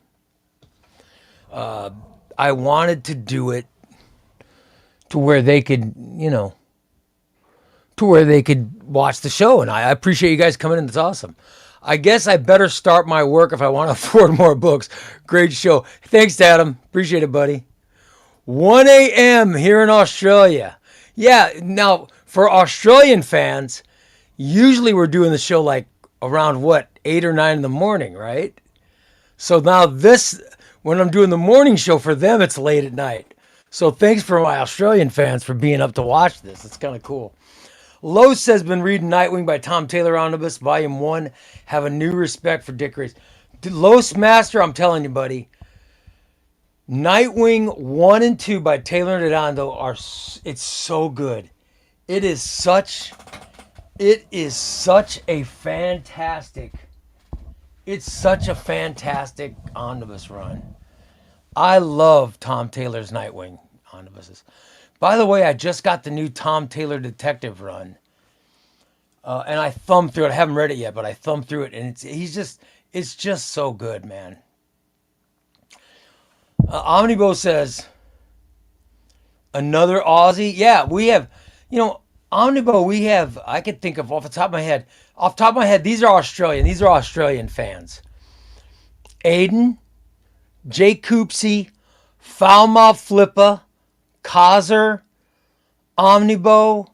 I wanted to do it to where they could, watch the show. And I appreciate you guys coming in. That's awesome. I guess I better start my work if I want to afford more books. Great show. Thanks, Adam. Appreciate it, buddy. 1 a.m. here in Australia. Yeah, now for Australian fans, usually we're doing the show like around 8 or 9 in the morning, right? So now when I'm doing the morning show for them, it's late at night. So thanks for my Australian fans for being up to watch this. It's kind of cool. Los has been reading Nightwing by Tom Taylor Omnibus, Volume 1. Have a new respect for Dick Grayson. Los Master, I'm telling you, buddy. Nightwing 1 and 2 by Taylor and Redondo it's so good. It is such a fantastic omnibus run. I love Tom Taylor's Nightwing omnibuses. By the way, I just got the new Tom Taylor Detective run. And I thumbed through it. I haven't read it yet, but I thumbed through it, and it's just so good, man. Omnibo says, another Aussie? Yeah, we have, Omnibo, I could think of off the top of my head, these are Australian fans. Aiden, Jake Coopsey, Foulmouth Flipper, Kaiser, Omnibo,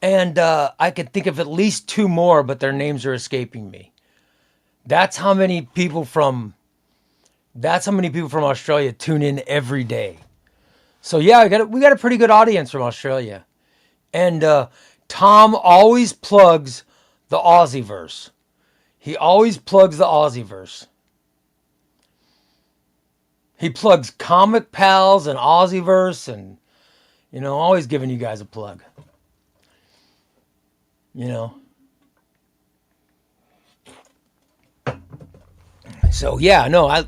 and I could think of at least 2 more, but their names are escaping me. That's how many people from Australia tune in every day. So yeah, we got a pretty good audience from Australia. And Tom always plugs the Aussieverse. He always plugs the Aussieverse. He plugs Comic Pals and Aussieverse and, always giving you guys a plug. So yeah, no, I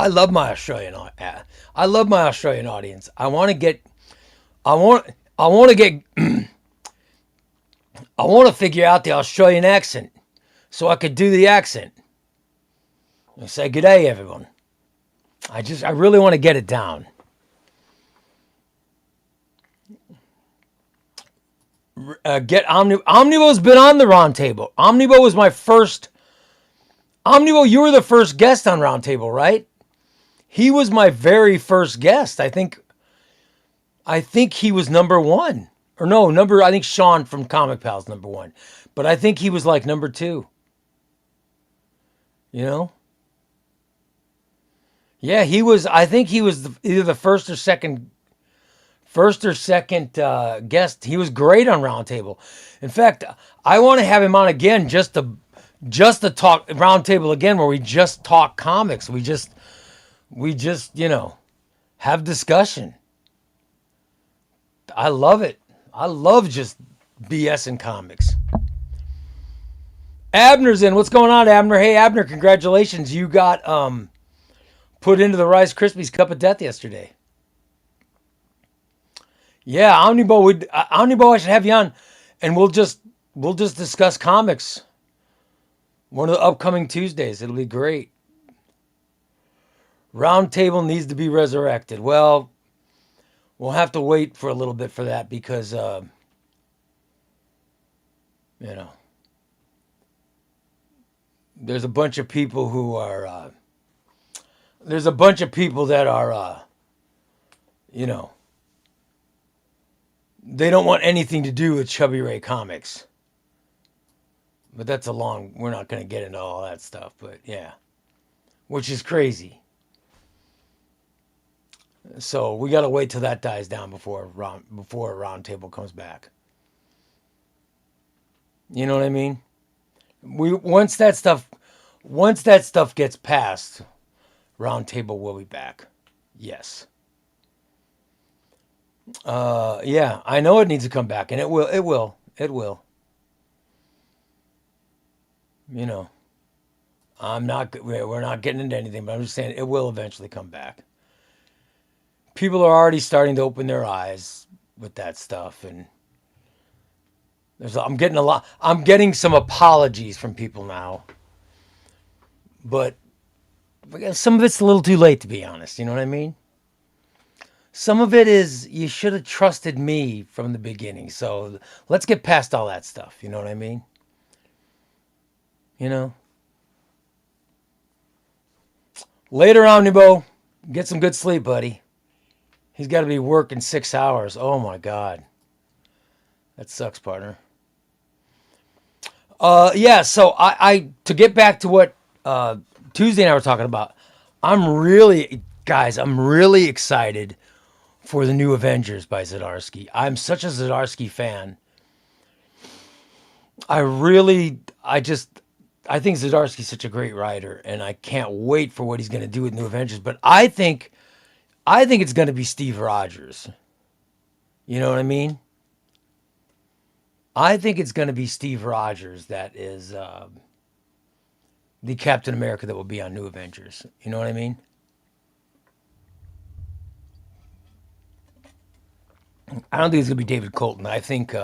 love my Australian audience. I want to figure out the Australian accent so I could do the accent and say good day, everyone. I really want to get it down. Get Omnibo's been on the Roundtable. Omnibo was my first. Omnibo, you were the first guest on Roundtable, right? He was my very first guest. I think he was number one. Or no, I think Sean from Comic Pals number one. But I think he was like number two. Yeah, I think he was either the first or second guest. He was great on Roundtable. In fact, I want to have him on again just to talk Roundtable again, where we just talk comics. We just have discussion. I love it. I love just BS in comics. Abner's in. What's going on, Abner? Hey, Abner, congratulations. You got put into the Rice Krispies Cup of Death yesterday. Yeah, Omnibo, I should have you on, and we'll just discuss comics. One of the upcoming Tuesdays. It'll be great. Roundtable needs to be resurrected. Well, we'll have to wait for a little bit for that because, there's a bunch of people who are, there's a bunch of people that are, they don't want anything to do with ChubbyRayComics. But we're not going to get into all that stuff, but yeah. Which is crazy. So we got to wait till that dies down before Roundtable comes back. You know what I mean? Once that stuff gets passed, Roundtable will be back. Yes. Yeah, I know it needs to come back, and it will. We're not getting into anything, but I'm just saying it will eventually come back. People are already starting to open their eyes with that stuff, and I'm getting some apologies from people now, but some of it's a little too late, to be honest. You know what I mean? Some of it is, you should have trusted me from the beginning. So let's get past all that stuff. You know what I mean? Later, Omnibo, get some good sleep, buddy. He's got to be working 6 hours. Oh my God. That sucks, partner. Yeah, so I to get back to what Tuesday and I were talking about, I'm really excited for the new Avengers by Zdarsky. I'm such a Zdarsky fan. I think Zdarsky's such a great writer, and I can't wait for what he's going to do with New Avengers. But I think it's going to be Steve Rogers. You know what I mean? I think it's going to be Steve Rogers that is the Captain America that will be on New Avengers. You know what I mean? I don't think it's going to be David Colton. I think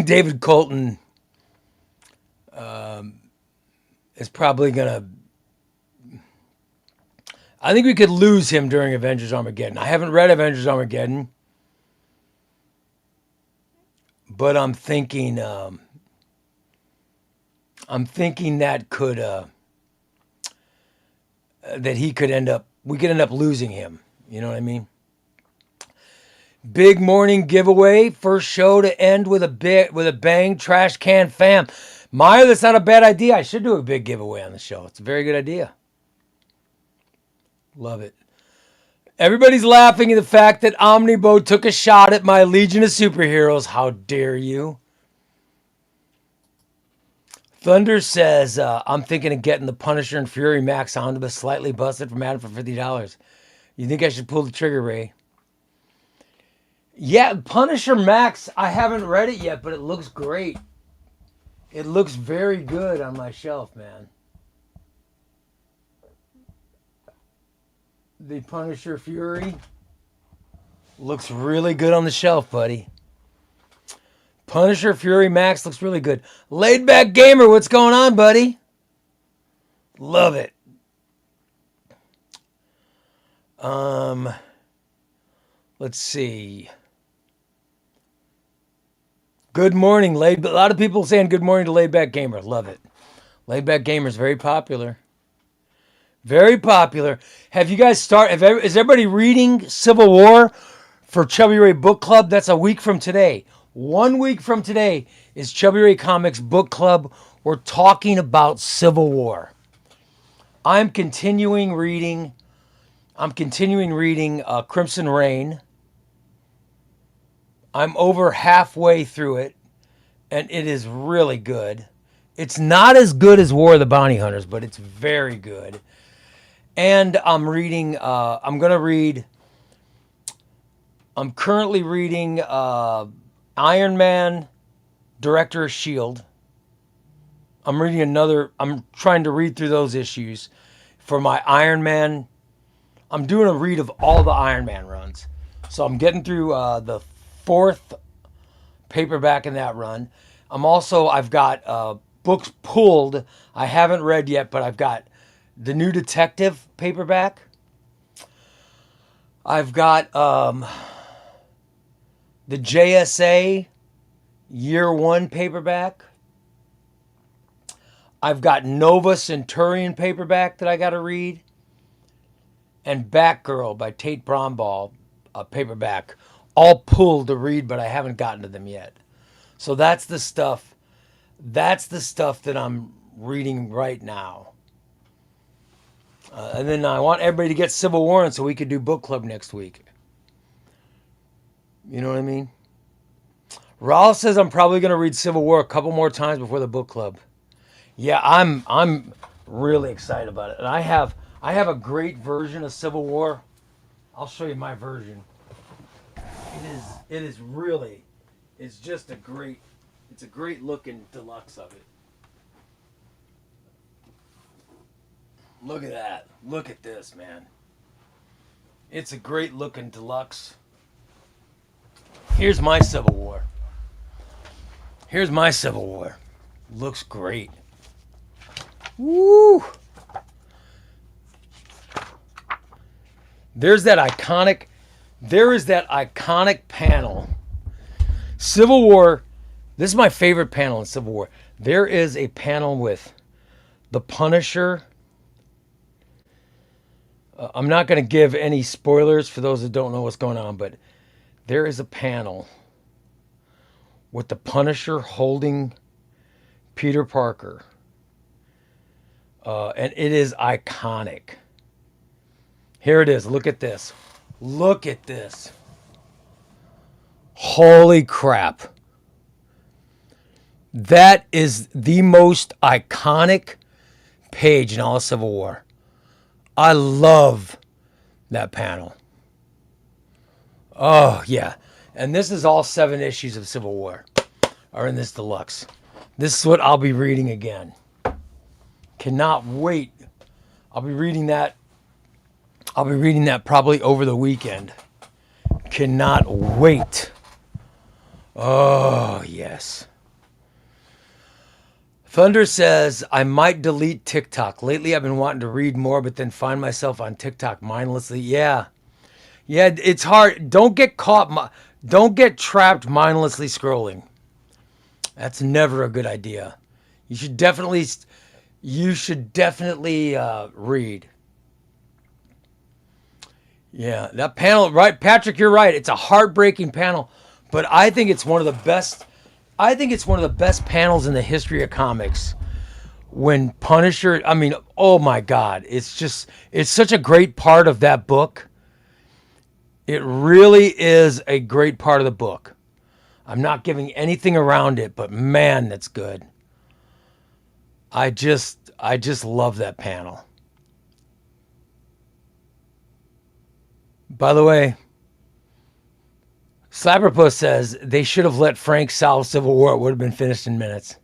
David Colton is probably going to... I think we could lose him during Avengers Armageddon. I haven't read Avengers Armageddon, but I'm thinking that we could end up losing him. You know what I mean? Big morning giveaway. First show to end with a bang. Trash can fam. Meyer, that's not a bad idea. I should do a big giveaway on the show. It's a very good idea. Love it. Everybody's laughing at the fact that Omnibo took a shot at my Legion of Superheroes. How dare you? Thunder says, I'm thinking of getting the Punisher and Fury Max Omnibus slightly busted from Adam for $50. You think I should pull the trigger, Ray? Yeah, Punisher Max, I haven't read it yet, but it looks great. It looks very good on my shelf, man. The Punisher Fury looks really good on the shelf, buddy. Punisher Fury Max looks really good. Laid Back Gamer, what's going on, buddy? Love it. Let's see. Good morning, a lot of people saying good morning to Laid Back Gamer. Love it. Laid Back Gamer is very popular. Very popular. Have you guys is everybody reading Civil War for Chubby Ray Book Club? That's a week from today. 1 week from today is Chubby Ray Comics Book Club. We're talking about Civil War. I'm continuing reading Crimson Reign. I'm over halfway through it, and it is really good. It's not as good as War of the Bounty Hunters, but it's very good. And I'm currently reading Iron Man, Director of S.H.I.E.L.D. I'm trying to read through those issues for my Iron Man. I'm doing a read of all the Iron Man runs. So I'm getting through the 4th paperback in that run. I've got books pulled. I haven't read yet, but I've got the New Detective paperback. I've got the JSA Year 1 paperback. I've got Nova Centurion paperback that I got to read. And Batgirl by Tate Bromball paperback. All pulled to read, but I haven't gotten to them yet. So that's the stuff that I'm reading right now. And then I want everybody to get Civil War in so we could do book club next week. You know what I mean? Raul says I'm probably going to read Civil War a couple more times before the book club. Yeah, I'm really excited about it. And I have a great version of Civil War. I'll show you my version. It's just a great looking deluxe of it. Look at that. Look at this, man. It's a great looking deluxe. Here's my Civil War. Looks great. Woo! There is that iconic panel. Civil War, this is my favorite panel in Civil War. There is a panel with the Punisher. I'm not going to give any spoilers for those that don't know what's going on, but there is a panel with the Punisher holding Peter Parker. And it is iconic. Here it is. Look at this. Holy crap. That is the most iconic page in all of Civil War. I love that panel. Oh, yeah. And this is all 7 issues of Civil War are in this deluxe. This is what I'll be reading again. Cannot wait. I'll be reading that probably over the weekend. Cannot wait. Oh, yes. Thunder says, I might delete TikTok. Lately, I've been wanting to read more, but then find myself on TikTok mindlessly. Yeah, it's hard. Don't get caught. Don't get trapped mindlessly scrolling. That's never a good idea. You should definitely read. Yeah, that panel, right? Patrick, you're right. It's a heartbreaking panel, but I think it's one of the best. I think it's one of the best panels in the history of comics. When Punisher, I mean, oh my God, it's such a great part of that book. It really is a great part of the book. I'm not giving anything around it, but man, that's good. I just love that panel. By the way, Slapperpuss says they should have let Frank solve Civil War. It would have been finished in minutes.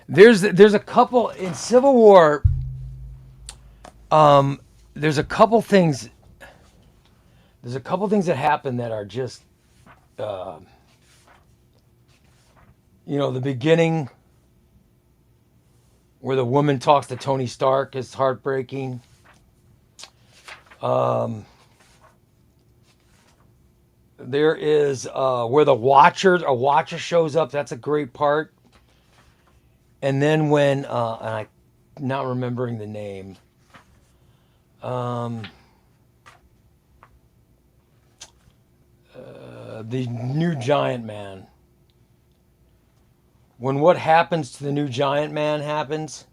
There's a couple in Civil War. There's a couple things. There's a couple things that happen that are just, the beginning where the woman talks to Tony Stark is heartbreaking. There is where a watcher shows up. That's a great part. And then when, and I'm not remembering the name. The new Giant Man. When what happens to the new Giant Man happens,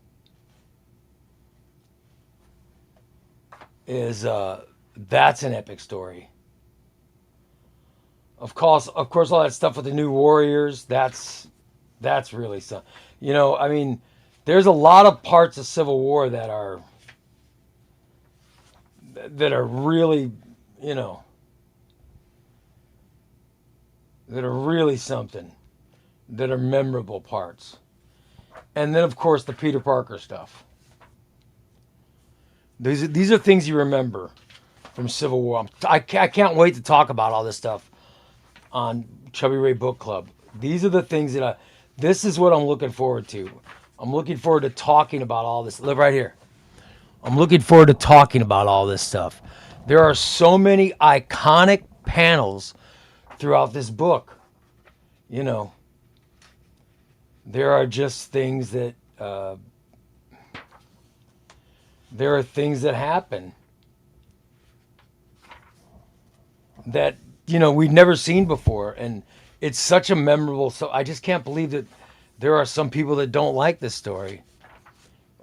is that's an epic story. Of course, all that stuff with the new Warriors. That's really something. I mean, there's a lot of parts of Civil War that are really, that are really something, that are memorable parts. And then, of course, the Peter Parker stuff. These are things you remember from Civil War. I can't wait to talk about all this stuff on Chubby Ray Book Club. These are the things this is what I'm looking forward to. I'm looking forward to talking about all this. Live right here. I'm looking forward to talking about all this stuff. There are so many iconic panels throughout this book. There are just things that, there are things that happen that, we'd never seen before. And it's such a memorable, so I just can't believe that there are some people that don't like this story.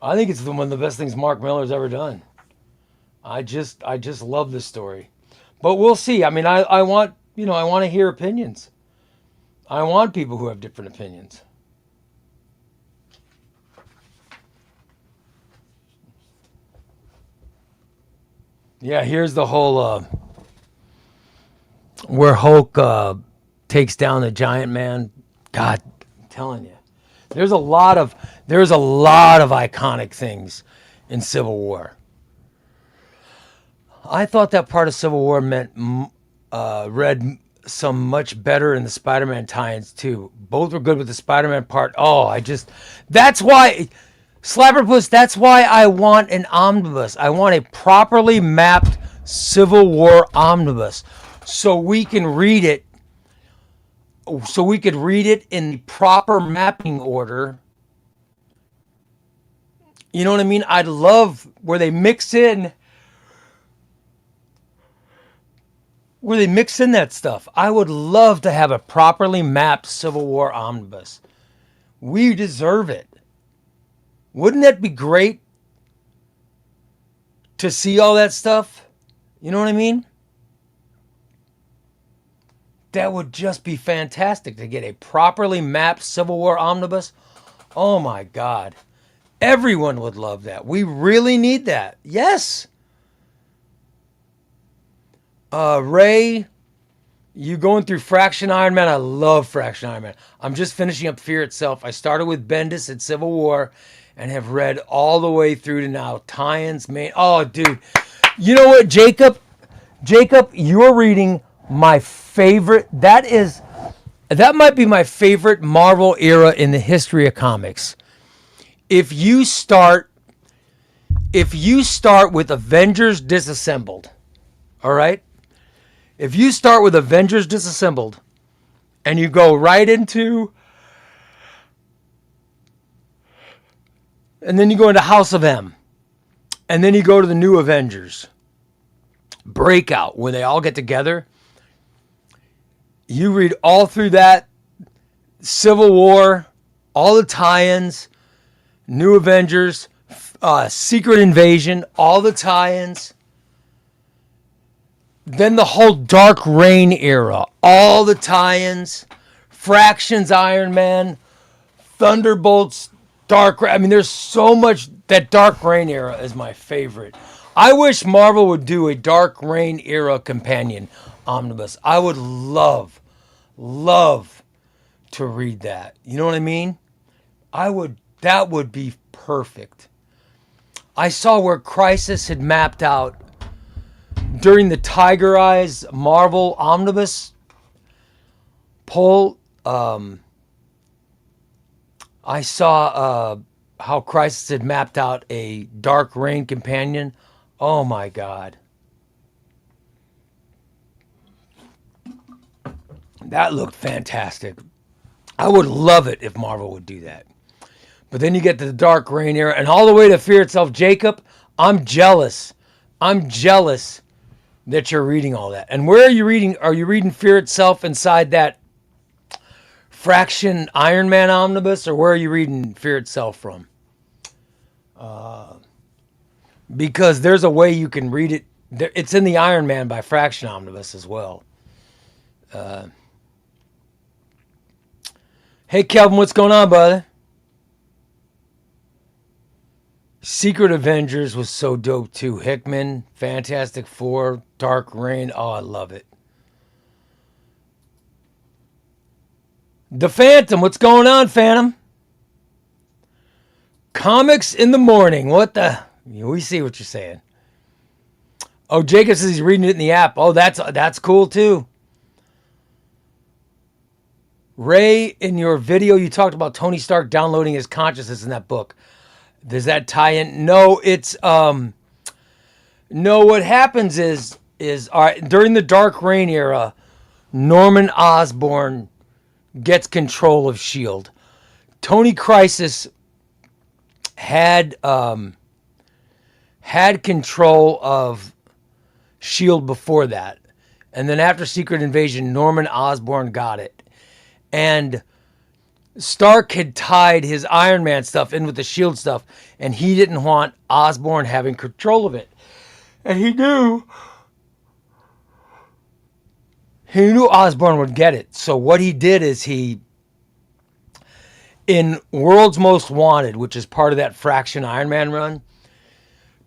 I think it's one of the best things Mark Miller's ever done. I just love this story. But we'll see. I mean, I want to hear opinions. I want people who have different opinions. Yeah, here's the whole where Hulk takes down the Giant Man. God, I'm telling you, there's a lot of iconic things in Civil War. I thought that part of Civil War read some much better in the Spider-Man tie-ins too. Both were good with the Spider-Man part. That's why, Slapperpuss, that's why I want an omnibus. I want a properly mapped Civil War omnibus so we can read it. So we could read it in the proper mapping order. You know what I mean? I'd love where they mix in that stuff. I would love to have a properly mapped Civil War omnibus. We deserve it. Wouldn't that be great to see all that stuff? You know what I mean? That would just be fantastic to get a properly mapped Civil War omnibus. Oh my God. Everyone would love that. We really need that. Yes. Ray, you going through Fraction Iron Man? I love Fraction Iron Man. I'm just finishing up Fear Itself. I started with Bendis at Civil War and have read all the way through to now. Tie-ins, man. Oh, dude. You know what, Jacob? Jacob, you're reading my favorite. That might be my favorite Marvel era in the history of comics. If you start with Avengers Disassembled, all right? If you start with Avengers Disassembled and you go right into, and then you go into House of M, and then you go to the New Avengers, Breakout, when they all get together, you read all through that, Civil War, all the tie-ins, New Avengers, Secret Invasion, all the tie-ins. Then the whole Dark Reign era, all the tie-ins, Fractions, Iron Man, Thunderbolts, Dark. I mean, there's so much. That Dark Reign era is my favorite. I wish Marvel would do a Dark Reign era companion omnibus. I would love to read that. You know what I mean? I would. That would be perfect. I saw where Crisis had mapped out during the Tiger Eyes Marvel omnibus poll. I saw how Crisis had mapped out a Dark Reign companion. Oh my God. That looked fantastic. I would love it if Marvel would do that. But then you get to the Dark Reign era and all the way to Fear Itself. Jacob, I'm jealous. I'm jealous that you're reading all that. And where are you reading? Are you reading Fear Itself inside that Fraction Iron Man omnibus, or where are you reading Fear Itself from? Because there's a way you can read it. It's in the Iron Man by Fraction omnibus as well. Hey, Kelvin, what's going on, brother? Secret Avengers was so dope, too. Hickman, Fantastic Four, Dark Reign. Oh, I love it. The Phantom, what's going on, Phantom? Comics in the morning. What the? We see what you're saying. Oh, Jacob says he's reading it in the app. Oh, that's cool, too. Ray, in your video, you talked about Tony Stark downloading his consciousness in that book. Does that tie in? No, it's no. What happens is all right, during the Dark Reign era, Norman Osborn gets control of S.H.I.E.L.D. Tony Crisis had control of S.H.I.E.L.D. before that, and then after Secret Invasion, Norman Osborn got it. And Stark had tied his Iron Man stuff in with the S.H.I.E.L.D. stuff, and he didn't want Osborn having control of it. And he knew Osborn would get it. So what he did is in World's Most Wanted, which is part of that Fraction Iron Man run,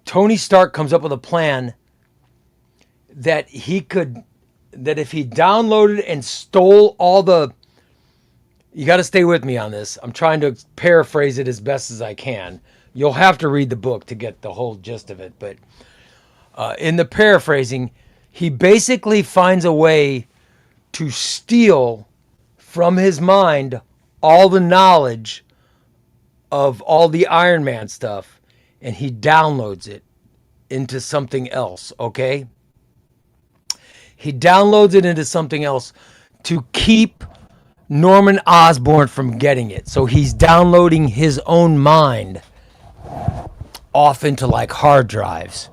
Tony Stark comes up with a plan that if he downloaded and stole all the... You got to stay with me on this. I'm trying to paraphrase it as best as I can. You'll have to read the book to get the whole gist of it. But in the paraphrasing, he basically finds a way to steal from his mind all the knowledge of all the Iron Man stuff, and he downloads it into something else, okay? He downloads it into something else to keep Norman Osborn from getting it. So he's downloading his own mind off into like hard drives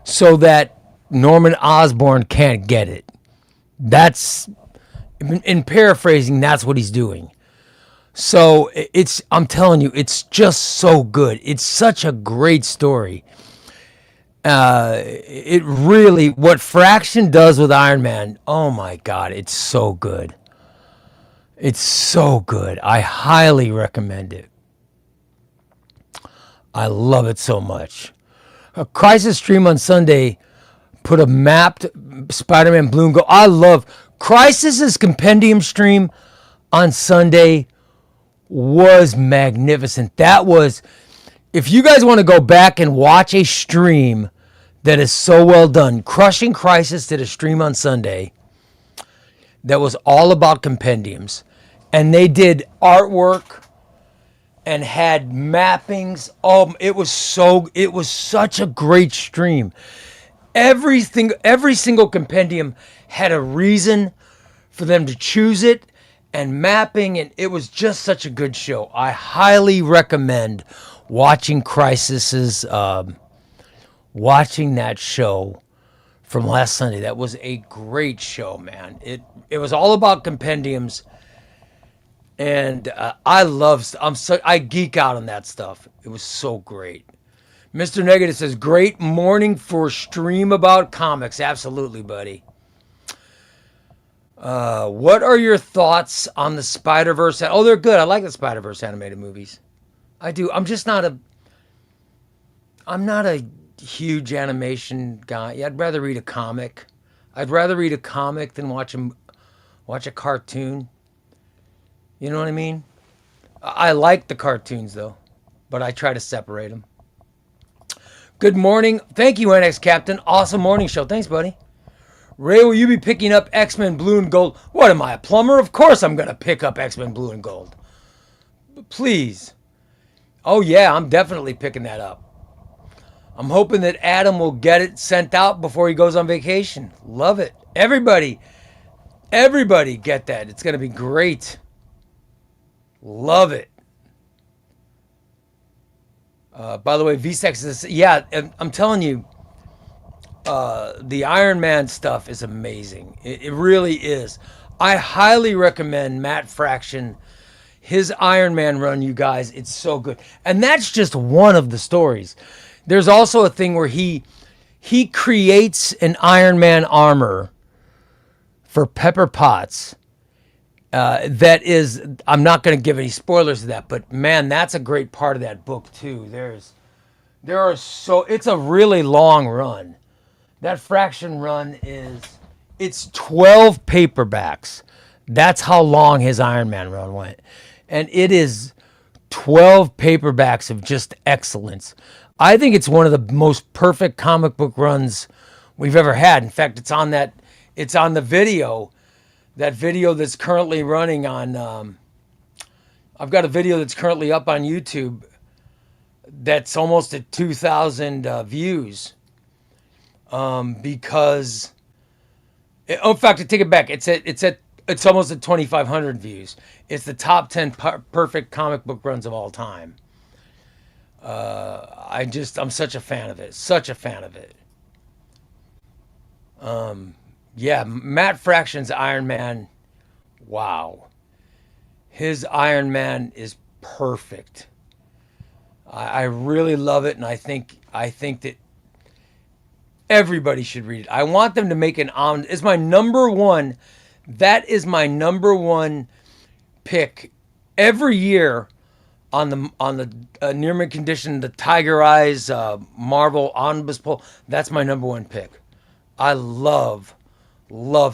so that Norman Osborn can't get it. That's, in paraphrasing, that's what he's doing. So I'm telling you, it's just so good. It's such a great story. It really, what Fraction does with Iron Man, oh my God, it's so good. It's so good. I highly recommend it. I love it so much. A Crisis stream on Sunday put a mapped Spider-Man balloon go. I love Crisis's compendium stream on Sunday was magnificent. That was, if you guys want to go back and watch a stream that is so well done, Crushing Crisis did a stream on Sunday that was all about compendiums. And they did artwork and had mappings. It was such a great stream. Every single compendium had a reason for them to choose it, and mapping, and it was just such a good show. I highly recommend watching watching that show from last Sunday. That was a great show, man. It was all about compendiums. And I geek out on that stuff. It was so great. Mr. Negative says, great morning for stream about comics. Absolutely, buddy. What are your thoughts on the Spider-Verse? Oh, they're good. I like the Spider-Verse animated movies. I do. I'm not a huge animation guy. I'd rather read a comic. I'd rather read a comic than watch a cartoon. You know what I mean? I like the cartoons though, but I try to separate them. Good morning. Thank you, NX Captain. Awesome morning show. Thanks, buddy. Ray, will you be picking up X-Men Blue and Gold? What am I, a plumber? Of course I'm going to pick up X-Men Blue and Gold. Please. Oh, yeah, I'm definitely picking that up. I'm hoping that Adam will get it sent out before he goes on vacation. Love it. Everybody get that. It's going to be great. Love it. By the way, VSEX is, yeah, I'm telling you, the Iron Man stuff is amazing. It really is. I highly recommend Matt Fraction, his Iron Man run, you guys. It's so good. And that's just one of the stories. There's also a thing where he creates an Iron Man armor for Pepper Potts. That is, I'm not going to give any spoilers to that, but man, that's a great part of that book too. It's a really long run. That Fraction run it's 12 paperbacks. That's how long his Iron Man run went. And it is 12 paperbacks of just excellence. I think it's one of the most perfect comic book runs we've ever had. In fact, it's on the video. That video that's currently running on, I've got a video that's currently up on YouTube that's almost at 2,000 views. Because, in fact, I take it back. It's almost at 2,500 views. It's the top 10 perfect comic book runs of all time. I'm such a fan of it. Such a fan of it. Yeah, Matt Fraction's Iron Man, wow. His Iron Man is perfect. I really love it, and I think that everybody should read it. I want them to make an it's my number one. That is my number one pick every year on the near mint condition, the Tiger Eyes Marvel Omnibus Poll. That's my number one pick. I love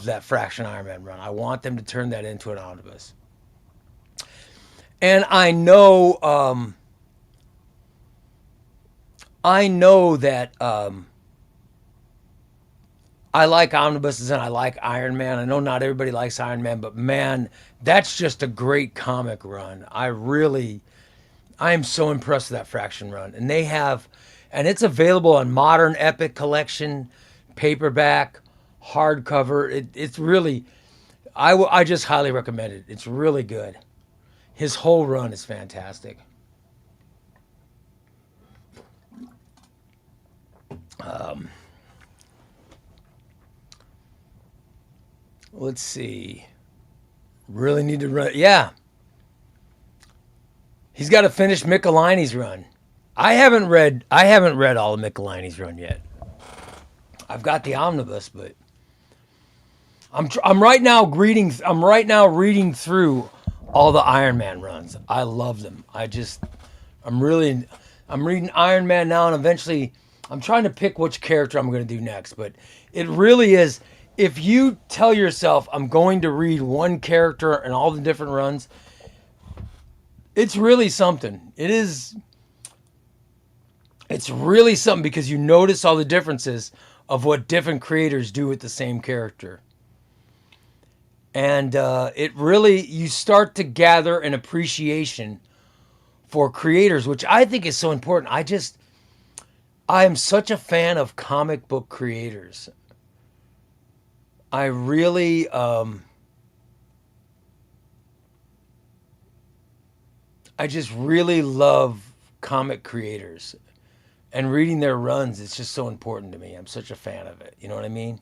that Fraction Iron Man run. I want them to turn that into an omnibus. And I know that I like omnibuses and I like Iron Man. I know not everybody likes Iron Man, but man, that's just a great comic run. I am so impressed with that Fraction run. And it's available on Modern Epic Collection, paperback, hardcover. It's really, I just highly recommend it. It's really good. His whole run is fantastic. Let's see. Really need to run. Yeah. He's got to finish Michelinie's run. I haven't read all of Michelinie's run yet. I've got the omnibus, but I'm right now reading through all the Iron Man runs. I love them. I'm reading Iron Man now, and eventually I'm trying to pick which character I'm going to do next, but it really is, if you tell yourself I'm going to read one character and all the different runs, it's really something. It's really something because you notice all the differences of what different creators do with the same character. And you start to gather an appreciation for creators, which I think is so important. I am such a fan of comic book creators. I really, I just really love comic creators, and reading their runs. It's just so important to me. I'm such a fan of it. You know what I mean?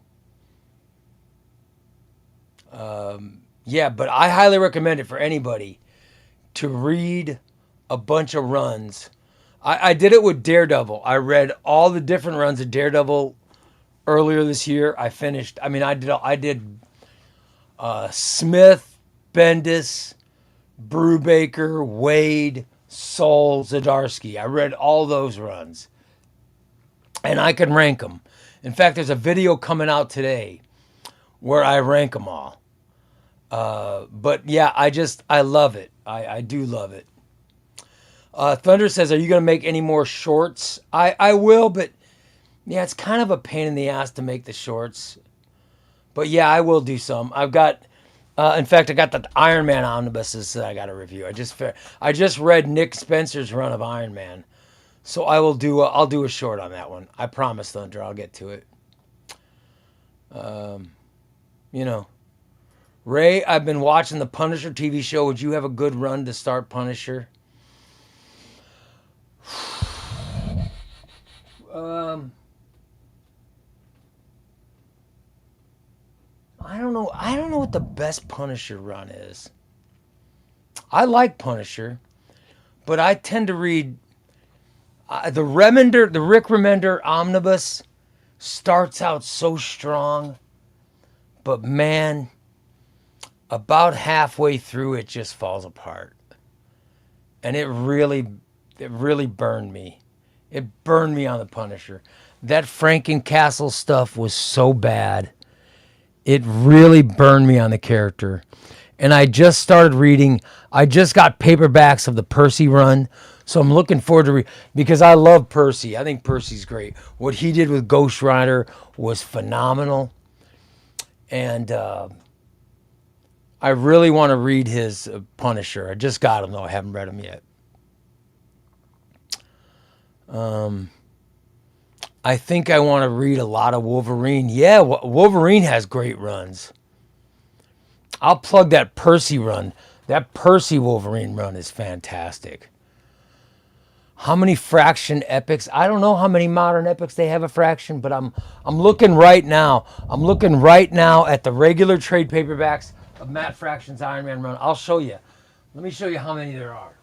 Yeah, but I highly recommend it for anybody to read a bunch of runs. I did it with Daredevil. I read all the different runs of Daredevil earlier this year. I finished. I mean, I did Smith, Bendis, Brubaker, Wade, Soul, Zdarsky. I read all those runs, and I can rank them. In fact, there's a video coming out today where I rank them all. But yeah, I love it. I do love it. Thunder says, are you going to make any more shorts? I will, but yeah, it's kind of a pain in the ass to make the shorts. But yeah, I will do some. I've got, in fact, I got the Iron Man omnibuses that I got to review. I just read Nick Spencer's run of Iron Man. So I'll do a short on that one. I promise, Thunder, I'll get to it. You know, Ray, I've been watching the Punisher TV show. Would you have a good run to start Punisher? I don't know. I don't know what the best Punisher run is. I like Punisher, but I tend to read the Rick Remender omnibus starts out so strong, but man, about halfway through it just falls apart. And it really burned me. It burned me on the Punisher. That Frankencastle stuff was so bad. It really burned me on the character. And I just started reading. I just got paperbacks of the Percy run. So I'm looking forward to because I love Percy. I think Percy's great. What he did with Ghost Rider was phenomenal. And I really want to read his Punisher. I just got him, though. I haven't read him yet. I think I want to read a lot of Wolverine. Yeah, Wolverine has great runs. I'll plug that Percy run. That Percy Wolverine run is fantastic. How many Fraction epics? I don't know how many modern epics they have a Fraction, but I'm looking right now. I'm looking right now at the regular trade paperbacks of Matt Fraction's Iron Man run. I'll show you. Let me show you how many there are.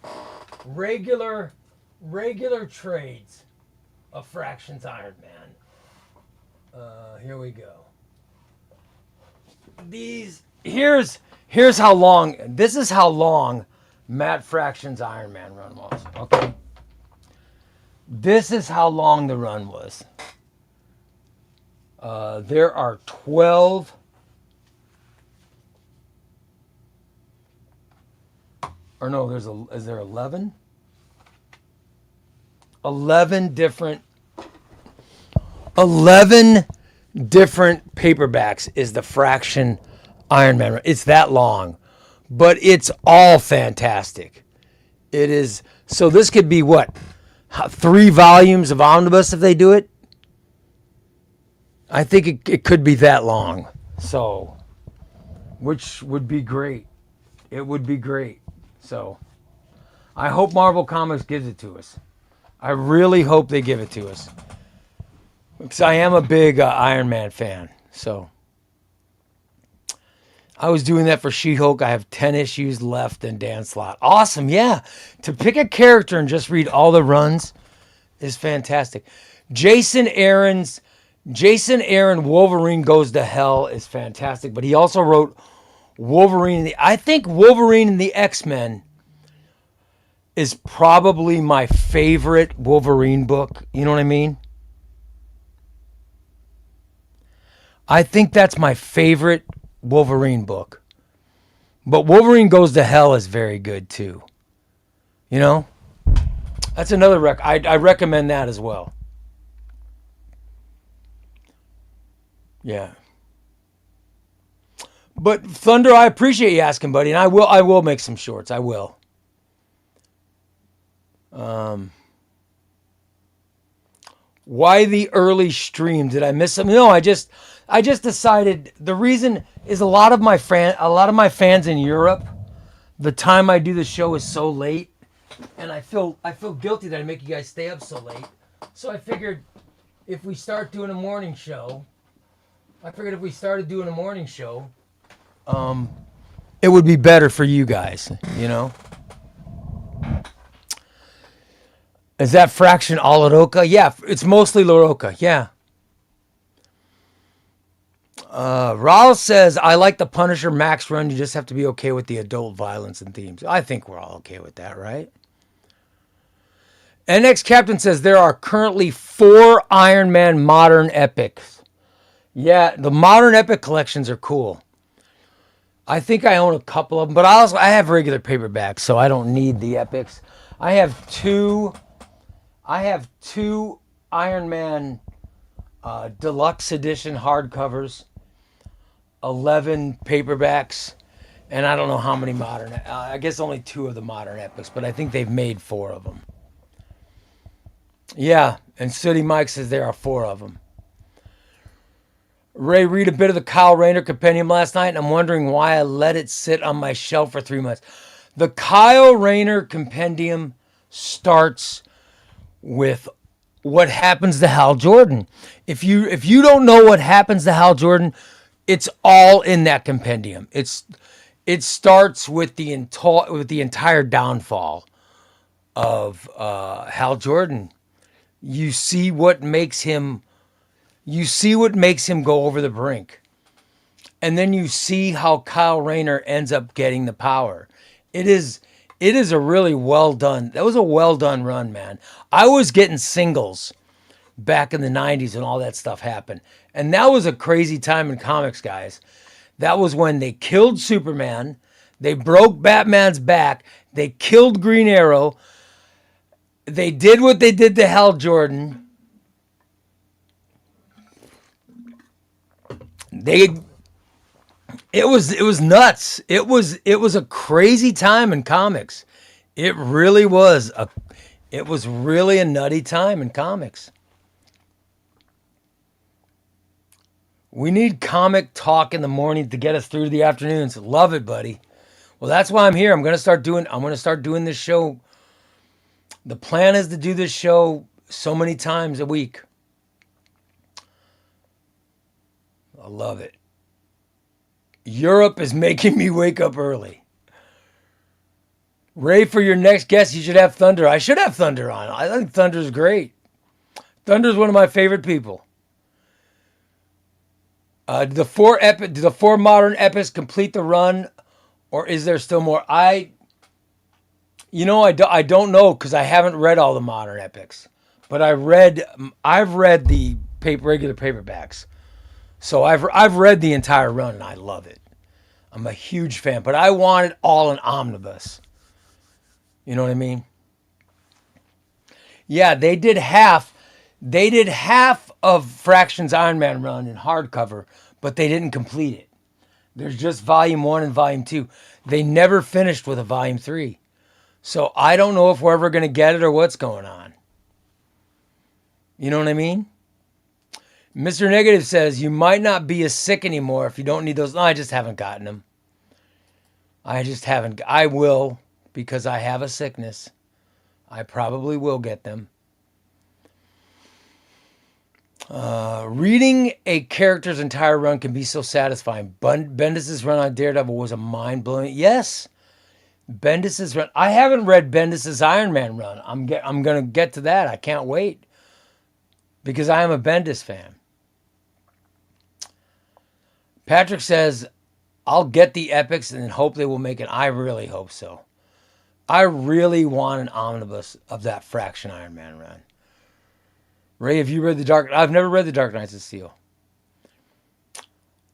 Regular trades of Fraction's Iron Man. Here we go. Here's how long. This is how long Matt Fraction's Iron Man run was. Okay. This is how long the run was. There are 12. Or no, is there 11? 11 different paperbacks is the Fraction Iron Man. It's that long, but it's all fantastic. It is. So this could be what? 3 volumes of omnibus if they do it. I think it could be that long. So, which would be great. It would be great. So, I hope Marvel Comics gives it to us. I really hope they give it to us. Because I am a big Iron Man fan. So, I was doing that for She-Hulk. I have 10 issues left in Dan Slott. Awesome, yeah. To pick a character and just read all the runs is fantastic. Jason Aaron Wolverine Goes to Hell is fantastic. But he also wrote Wolverine. I think Wolverine and the X-Men is probably my favorite Wolverine book. You know what I mean? I think that's my favorite Wolverine book. But Wolverine Goes to Hell is very good too. You know? That's another I recommend that as well. Yeah. But Thunder, I appreciate you asking, buddy, and I will make some shorts. I will. Why the early stream? Did I miss something? No, I just decided the reason is a lot of my fans in Europe, the time I do the show is so late, and I feel guilty that I make you guys stay up so late. So I figured if we started doing a morning show, it would be better for you guys, you know? Is that Fraction all Loroca? Yeah, it's mostly Loroca. Yeah. Raul says, I like the Punisher Max run. You just have to be okay with the adult violence and themes. I think we're all okay with that, right? NX Captain says there are currently 4 Iron Man modern epics. Yeah, the modern epic collections are cool. I think I own a couple of them, but I have regular paperbacks, so I don't need the epics. I have two Iron Man deluxe edition hardcovers, 11 paperbacks, and I don't know how many modern. I guess only 2 of the modern epics, but I think they've made 4 of them. Yeah, and Sooty Mike says there are 4 of them. Ray, read a bit of the Kyle Rayner compendium last night, and I'm wondering why I let it sit on my shelf for 3 months. The Kyle Rayner compendium starts with what happens to Hal Jordan. If you don't know what happens to Hal Jordan, it's all in that compendium. It starts with the entire downfall of Hal Jordan. You see what makes him go over the brink. And then you see how Kyle Rayner ends up getting the power. It is a really well done. That was a well done run, man. I was getting singles back in the 90s when all that stuff happened. And that was a crazy time in comics, guys. That was when they killed Superman, they broke Batman's back, they killed Green Arrow, they did what they did to Hal Jordan. It was nuts. It was a crazy time in comics. It really was really a nutty time in comics. We need comic talk in the morning to get us through the afternoons. Love it, buddy. Well, that's why I'm here. I'm going to start doing this show. The plan is to do this show so many times a week. I love it. Europe is making me wake up early. Ray, for your next guest, you should have Thunder. I should have Thunder on. I think Thunder's great. Thunder's one of my favorite people. Do the 4 modern epics complete the run, or is there still more? I don't know because I haven't read all the modern epics, but I've read the regular paperbacks, so I've read the entire run and I love it. I'm a huge fan, but I want it all in omnibus. You know what I mean? Yeah, they did half of Fraction's Iron Man run in hardcover, but they didn't complete it. There's just volume 1 and volume 2. They never finished with a volume 3. So I don't know if we're ever going to get it or what's going on. You know what I mean? Mr. Negative says, you might not be as sick anymore if you don't need those. No, I just haven't gotten them. I will, because I have a sickness. I probably will get them. Reading a character's entire run can be so satisfying. Bendis' run on Daredevil was a mind-blowing. Yes. Bendis' run. I haven't read Bendis' Iron Man run. I'm going to get to that. I can't wait. Because I am a Bendis fan. Patrick says, I'll get the epics and hope they will make it. I really hope so. I really want an omnibus of that Fraction Iron Man run. Ray, have you read I've never read The Dark Knights of Steel.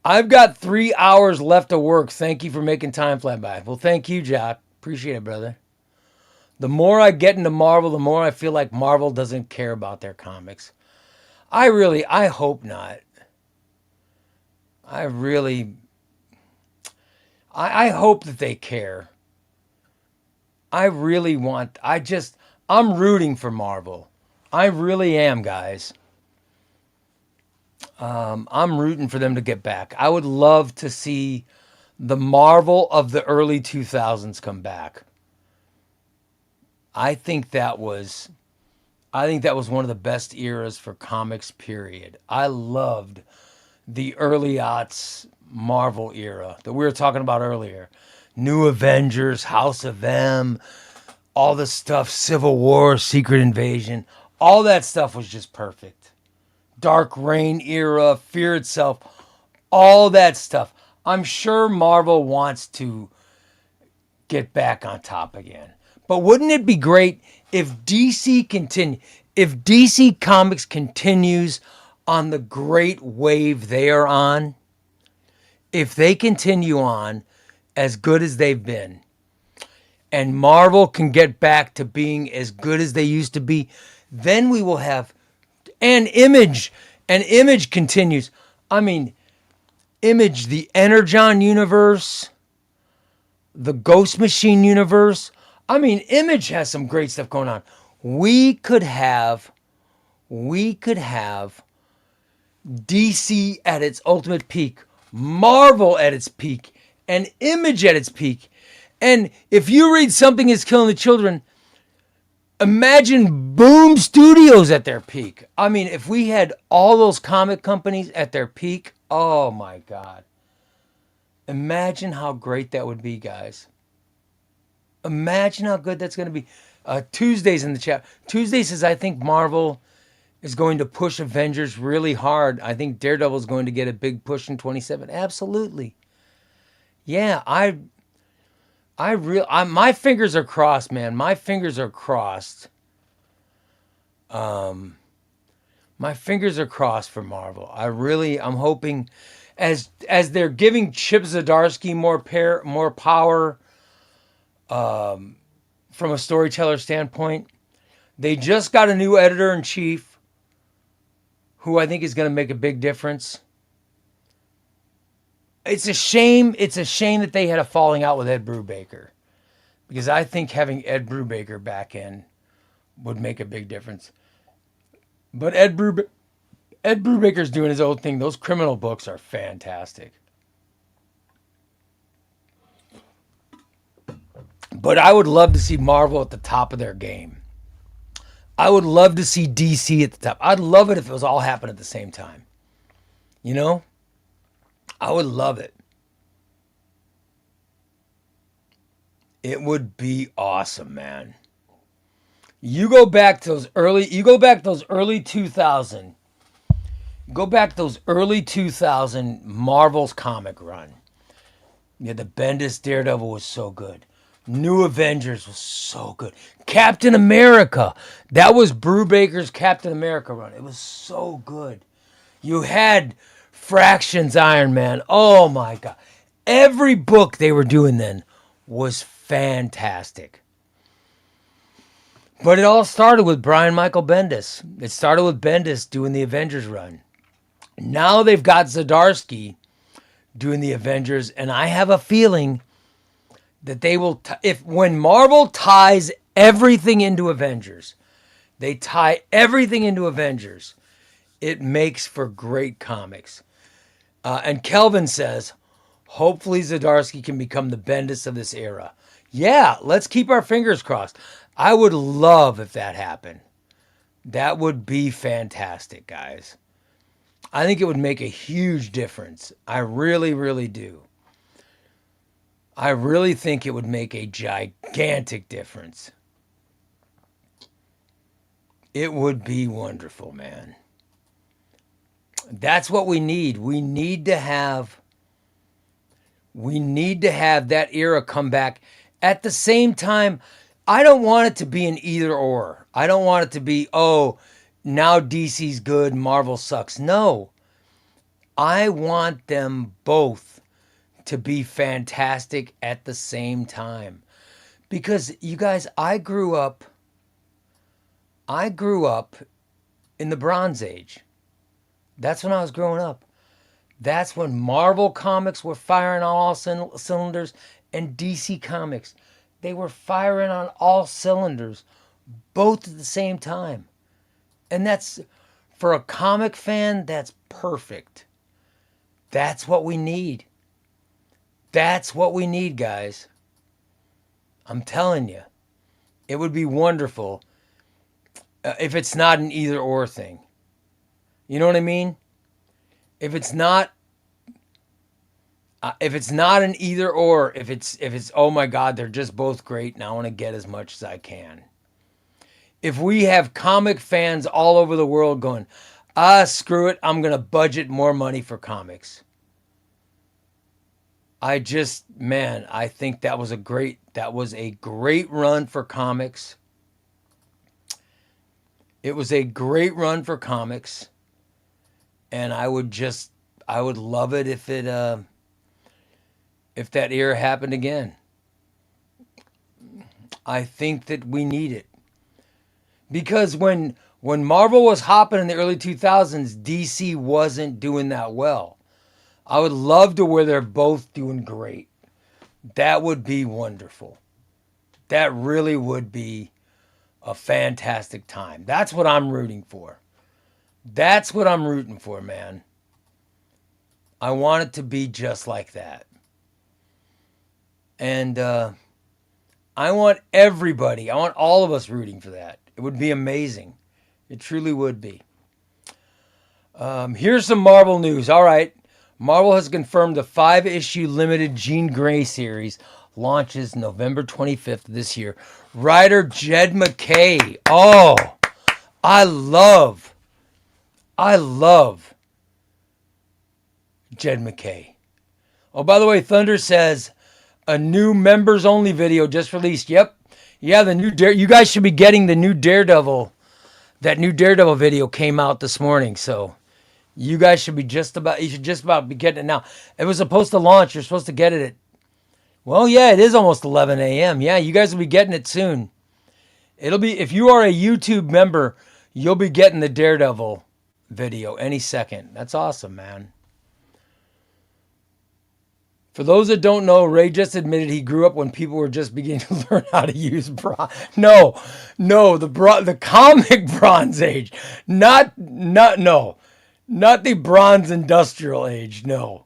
I've got 3 hours left of work. Thank you for making time fly by. Well, thank you, Jack. Appreciate it, brother. The more I get into Marvel, the more I feel like Marvel doesn't care about their comics. I hope not. I hope that they care. I'm rooting for Marvel. I really am, guys. I'm rooting for them to get back. I would love to see the Marvel of the early 2000s come back. I think that was one of the best eras for comics, period. I loved the early aughts Marvel era that we were talking about earlier. New Avengers, House of M, all the stuff, Civil War, Secret Invasion, all that stuff was just perfect. Dark Reign era, Fear Itself, all that stuff. I'm sure Marvel wants to get back on top again. But wouldn't it be great if DC Comics continues on the great wave they are on? If they continue on as good as they've been, and Marvel can get back to being as good as they used to be, then we will have an Image. And Image continues. I mean, Image, the Energon universe, the Ghost Machine universe. I mean, Image has some great stuff going on. We could have DC at its ultimate peak, Marvel at its peak, and Image at its peak. And if you read Something is Killing the Children, imagine Boom Studios at their peak. I mean, if we had all those comic companies at their peak, oh my God. Imagine how great that would be, guys. Imagine how good that's going to be. Tuesday's in the chat. Tuesday says, I think Marvel is going to push Avengers really hard. I think Daredevil is going to get a big push in 27. Absolutely. Yeah, my fingers are crossed, man. My fingers are crossed. My fingers are crossed for Marvel. I'm hoping, as they're giving Chip Zdarsky more power, from a storyteller standpoint. They just got a new editor-in-chief, who I think is going to make a big difference. It's a shame that they had a falling out with Ed Brubaker, because I think having Ed Brubaker back in would make a big difference. But Ed Brubaker's doing his own thing. Those criminal books are fantastic. But I would love to see Marvel at the top of their game. I would love to see DC at the top. I'd love it if it was all happening at the same time. You know? I would love it. It would be awesome, man. You go back to those early 2000. Go back to those early 2000 Marvel's comic run. Yeah, the Bendis Daredevil was so good. New Avengers was so good. Captain America. That was Brubaker's Captain America run. It was so good. You had Fractions Iron Man. Oh my God. Every book they were doing then was fantastic. But it all started with Brian Michael Bendis. It started with Bendis doing the Avengers run. Now they've got Zdarsky doing the Avengers, and I have a feeling that they will, when Marvel ties everything into Avengers, they tie everything into Avengers, it makes for great comics. And Kelvin says, hopefully Zdarsky can become the Bendis of this era. Yeah, let's keep our fingers crossed. I would love if that happened. That would be fantastic, guys. I think it would make a huge difference. I really, really do. I really think it would make a gigantic difference. It would be wonderful, man. That's what we need. We need to have that era come back. At the same time, I don't want it to be an either or. I don't want it to be, oh, now DC's good, Marvel sucks. No. I want them both to be fantastic at the same time. Because you guys, I grew up in the Bronze Age. That's when I was growing up. That's when Marvel Comics were firing on all cylinders, and DC Comics, they were firing on all cylinders, both at the same time. And that's, for a comic fan, that's perfect. That's what we need. That's what we need, guys. I'm telling you. It would be wonderful if it's not an either or thing. You know what I mean? If it's not If it's not an either or, if it's oh my God, they're just both great, and I want to get as much as I can. If we have comic fans all over the world going, screw it, I'm gonna budget more money for comics. I think that was a great run for comics. It was a great run for comics, and I would love it if that era happened again. I think that we need it because when Marvel was hopping in the early 2000s, DC wasn't doing that well. I would love to where they're both doing great. That would be wonderful. That really would be a fantastic time. That's what I'm rooting for. That's what I'm rooting for, man. I want it to be just like that. And I want all of us rooting for that. It would be amazing. It truly would be. Here's some Marvel news. All right. Marvel has confirmed the 5-issue limited Jean Grey series launches November 25th this year. Writer Jed MacKay. Oh, I love Jed MacKay. Oh, by the way, Thunder says a new members only video just released. Yep. Yeah, you guys should be getting the new Daredevil. That new Daredevil video came out this morning, so you guys should just about be getting it now. It was supposed to launch. You're supposed to get it it is almost 11 a.m. Yeah, you guys will be getting it soon. It'll be, if you are a YouTube member, you'll be getting the Daredevil video any second. That's awesome, man. For those that don't know, Ray just admitted he grew up when people were just beginning to learn how to use bronze. No, the comic Bronze Age, not the Bronze Industrial Age. No.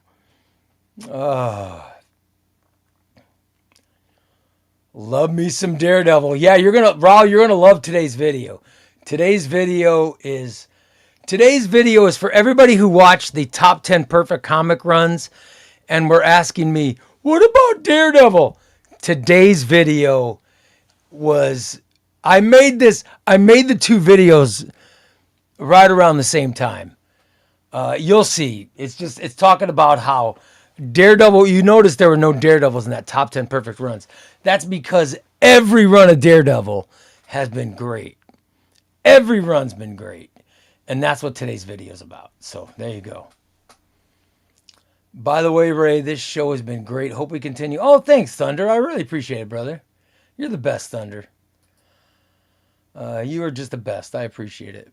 Love me some Daredevil. Yeah, you're gonna love today's video. Today's video is for everybody who watched the top 10 perfect comic runs and were asking me, what about Daredevil? Today's video was, I made the two videos right around the same time. You'll see. It's talking about how Daredevil, you notice there were no Daredevils in that top 10 perfect runs. That's because every run of Daredevil has been great. Every run's been great. And that's what today's video is about. So there you go. By the way, Ray, this show has been great. Hope we continue. Oh, thanks, Thunder. I really appreciate it, brother. You're the best, Thunder. You are just the best. I appreciate it.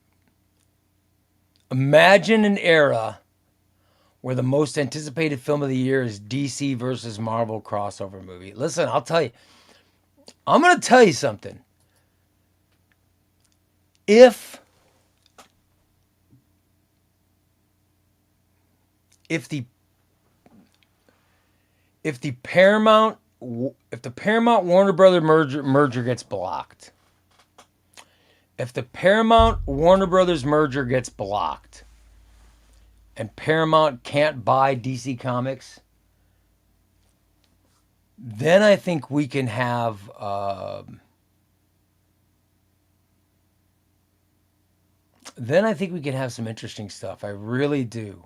Imagine an era where the most anticipated film of the year is DC versus Marvel crossover movie. Listen, I'm going to tell you something. If the Paramount Warner Brothers merger gets blocked, if the Paramount Warner Brothers merger gets blocked, and Paramount can't buy DC Comics, then I think we can have some interesting stuff. I really do.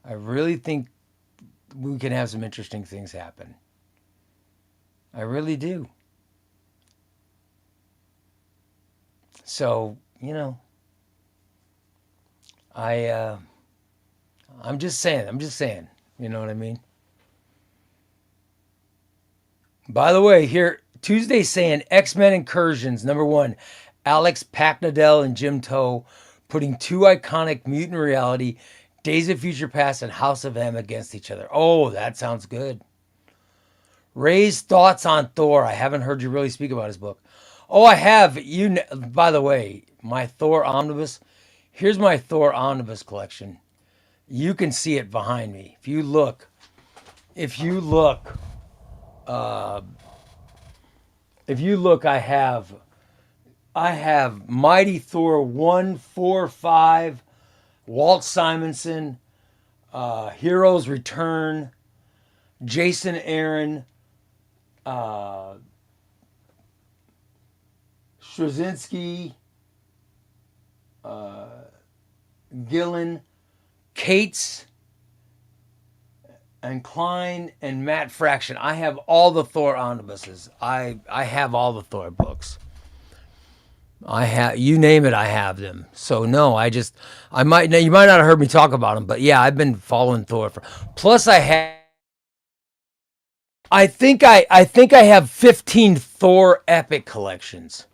I really think we can have some interesting things happen. I really do. So, I'm just saying, you know what I mean? By the way, here, Tuesday saying X-Men Incursions, #1, Alex Packnadell and Jim Tow putting two iconic mutant reality, Days of Future Past and House of M against each other. Oh, that sounds good. Ray's thoughts on Thor. I haven't heard you really speak about his book. Oh, I have. By the way, my Thor Omnibus. Here's my Thor Omnibus collection. You can see it behind me. If you look, I have Mighty Thor 1, 4, 5, Walt Simonson, Heroes Return, Jason Aaron, uh, Straczynski, Gillen, Cates, and Klein, and Matt Fraction. I have all the Thor omnibuses. I have all the Thor books. I have, you name it, I have them. So no, you might not have heard me talk about them, but yeah, I've been following Thor for. Plus, I think I have 15 Thor epic collections.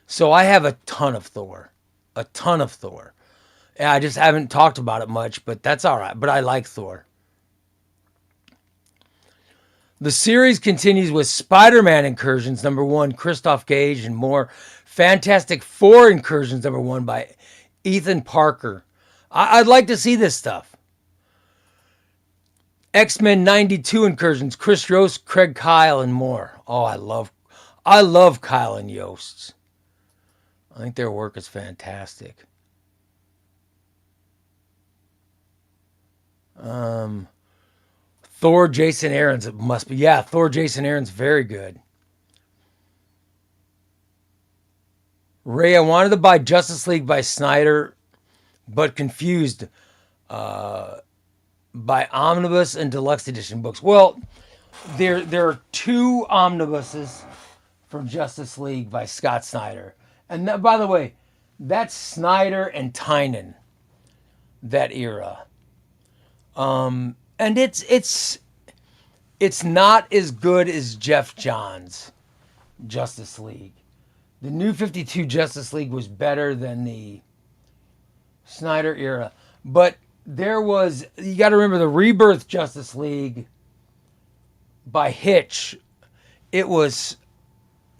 So I have a ton of Thor. A ton of Thor. Yeah, I just haven't talked about it much, but that's all right. But I like Thor. The series continues with Spider-Man Incursions, #1, Christoph Gage, and more. Fantastic Four Incursions, #1 by Ethan Parker. I'd like to see this stuff. X-Men 92 Incursions, Chris Yost, Craig Kyle, and more. Oh, I love Kyle and Yost's. I think their work is fantastic. Thor Jason Aaron's, it must be. Yeah, Thor Jason Aaron's very good. Ray, I wanted to buy Justice League by Snyder, but confused by omnibus and deluxe edition books. Well, there are two omnibuses from Justice League by Scott Snyder. And that, by the way, that's Snyder and Tynan, that era. And it's not as good as Jeff Johns' Justice League. The New 52 Justice League was better than the Snyder era. But there was, you got to remember, the Rebirth Justice League by Hitch. It was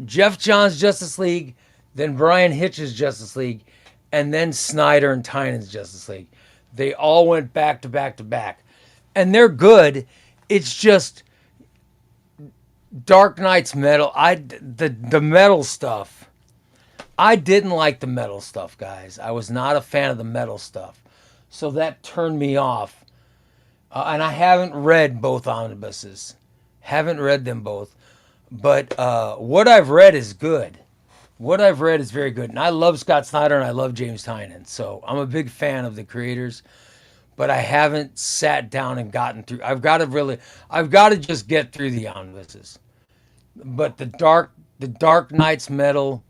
Jeff Johns' Justice League, then Brian Hitch's Justice League, and then Snyder and Tynan's Justice League. They all went back to back to back. And they're good. It's just Dark Knight's metal. The metal stuff. I didn't like the metal stuff, guys. I was not a fan of the metal stuff. So that turned me off. And I haven't read both omnibuses. Haven't read them both. But what I've read is good. What I've read is very good. And I love Scott Snyder and I love James Tynion. So I'm a big fan of the creators. But I haven't sat down and gotten through. I've got to just get through the omnibuses. But the Dark Knight's metal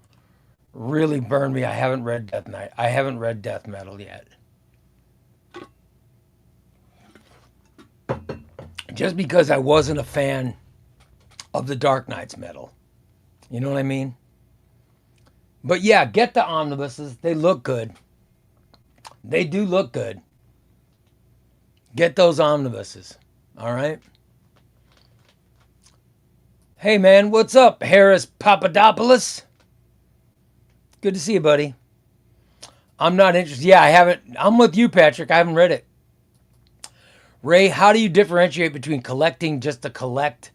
really burned me. I haven't read Death Metal yet. Just because I wasn't a fan of the Dark Knight's metal. You know what I mean? But yeah, get the omnibuses. They look good. They do look good. Get those omnibuses. All right? Hey, man, what's up, Harris Papadopoulos? Good to see you, buddy. I'm not interested. Yeah, I haven't. I'm with you, Patrick. I haven't read it. Ray, how do you differentiate between collecting just to collect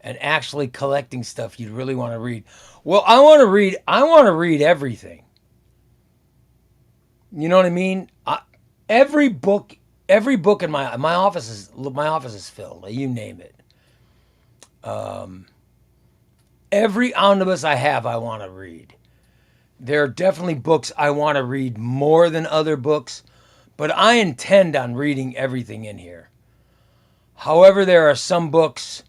and actually collecting stuff you really want to read? Well, I want to read everything. You know what I mean? Every book in my office is filled. You name it. Every omnibus I have, I want to read. There are definitely books I want to read more than other books, but I intend on reading everything in here. However, there are some books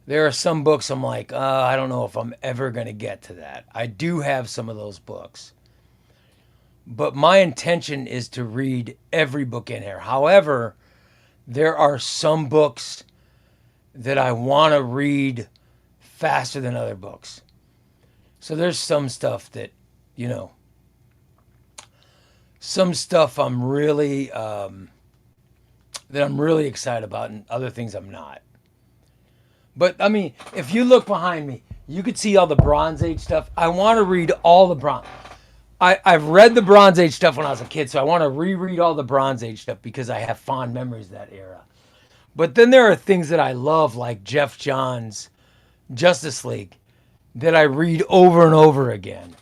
I'm like, I don't know if I'm ever going to get to that. I do have some of those books. But my intention is to read every book in here. However, there are some books that I want to read faster than other books. So there's some stuff that, some stuff I'm really excited about, and other things I'm not. But I mean, if you look behind me, you could see all the Bronze Age stuff. I want to read all the Bronze. I've read the Bronze Age stuff when I was a kid, so I want to reread all the Bronze Age stuff because I have fond memories of that era. But then there are things that I love, like Jeff Johns' Justice League, that I read over and over again.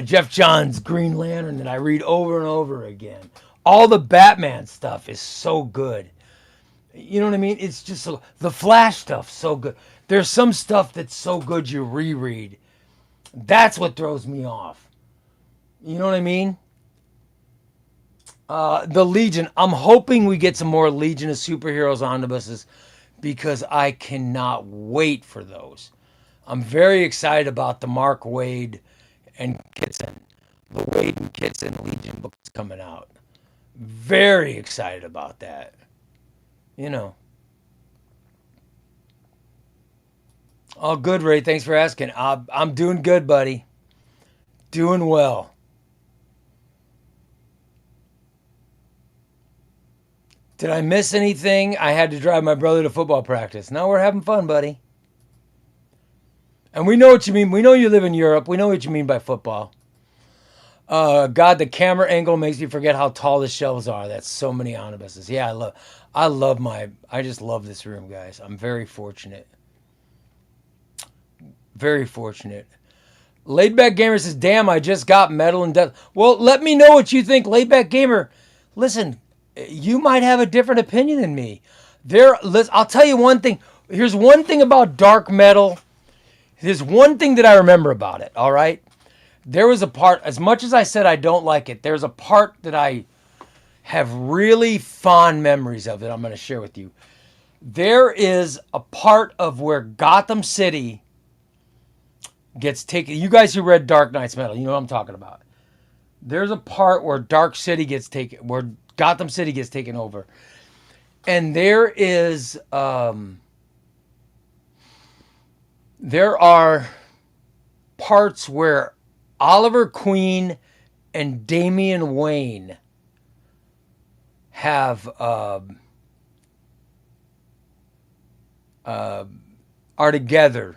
Jeff Johns' Green Lantern that I read over and over again. All the Batman stuff is so good. You know what I mean? It's just the Flash stuff so good. There's some stuff that's so good you reread. That's what throws me off. You know what I mean? The Legion. I'm hoping we get some more Legion of Superheroes omnibuses because I cannot wait for those. I'm very excited about the Mark Waid and Kitson, the Wade and Kitson Legion books coming out. Very excited about that. You know. Oh, good, Ray. Thanks for asking. I'm doing good, buddy. Doing well. Did I miss anything? I had to drive my brother to football practice. No, we're having fun, buddy. And we know what you mean. We know you live in Europe. We know what you mean by football. God, the camera angle makes me forget how tall the shelves are. That's so many omnibuses. Yeah, I just love this room, guys. I'm very fortunate. Very fortunate. Laidback Gamer says, damn, I just got Metal and Death. Well, let me know what you think, Laidback Gamer. Listen, you might have a different opinion than me. I'll tell you one thing. Here's one thing about Dark Metal. There's one thing that I remember about it, all right? There was a part, as much as I said I don't like it, there's a part that I have really fond memories of that I'm going to share with you. There is a part of where Gotham City gets taken. You guys who read Dark Knight's Metal, you know what I'm talking about. There's a part where where Gotham City gets taken over. And there are parts where Oliver Queen and Damian Wayne are together.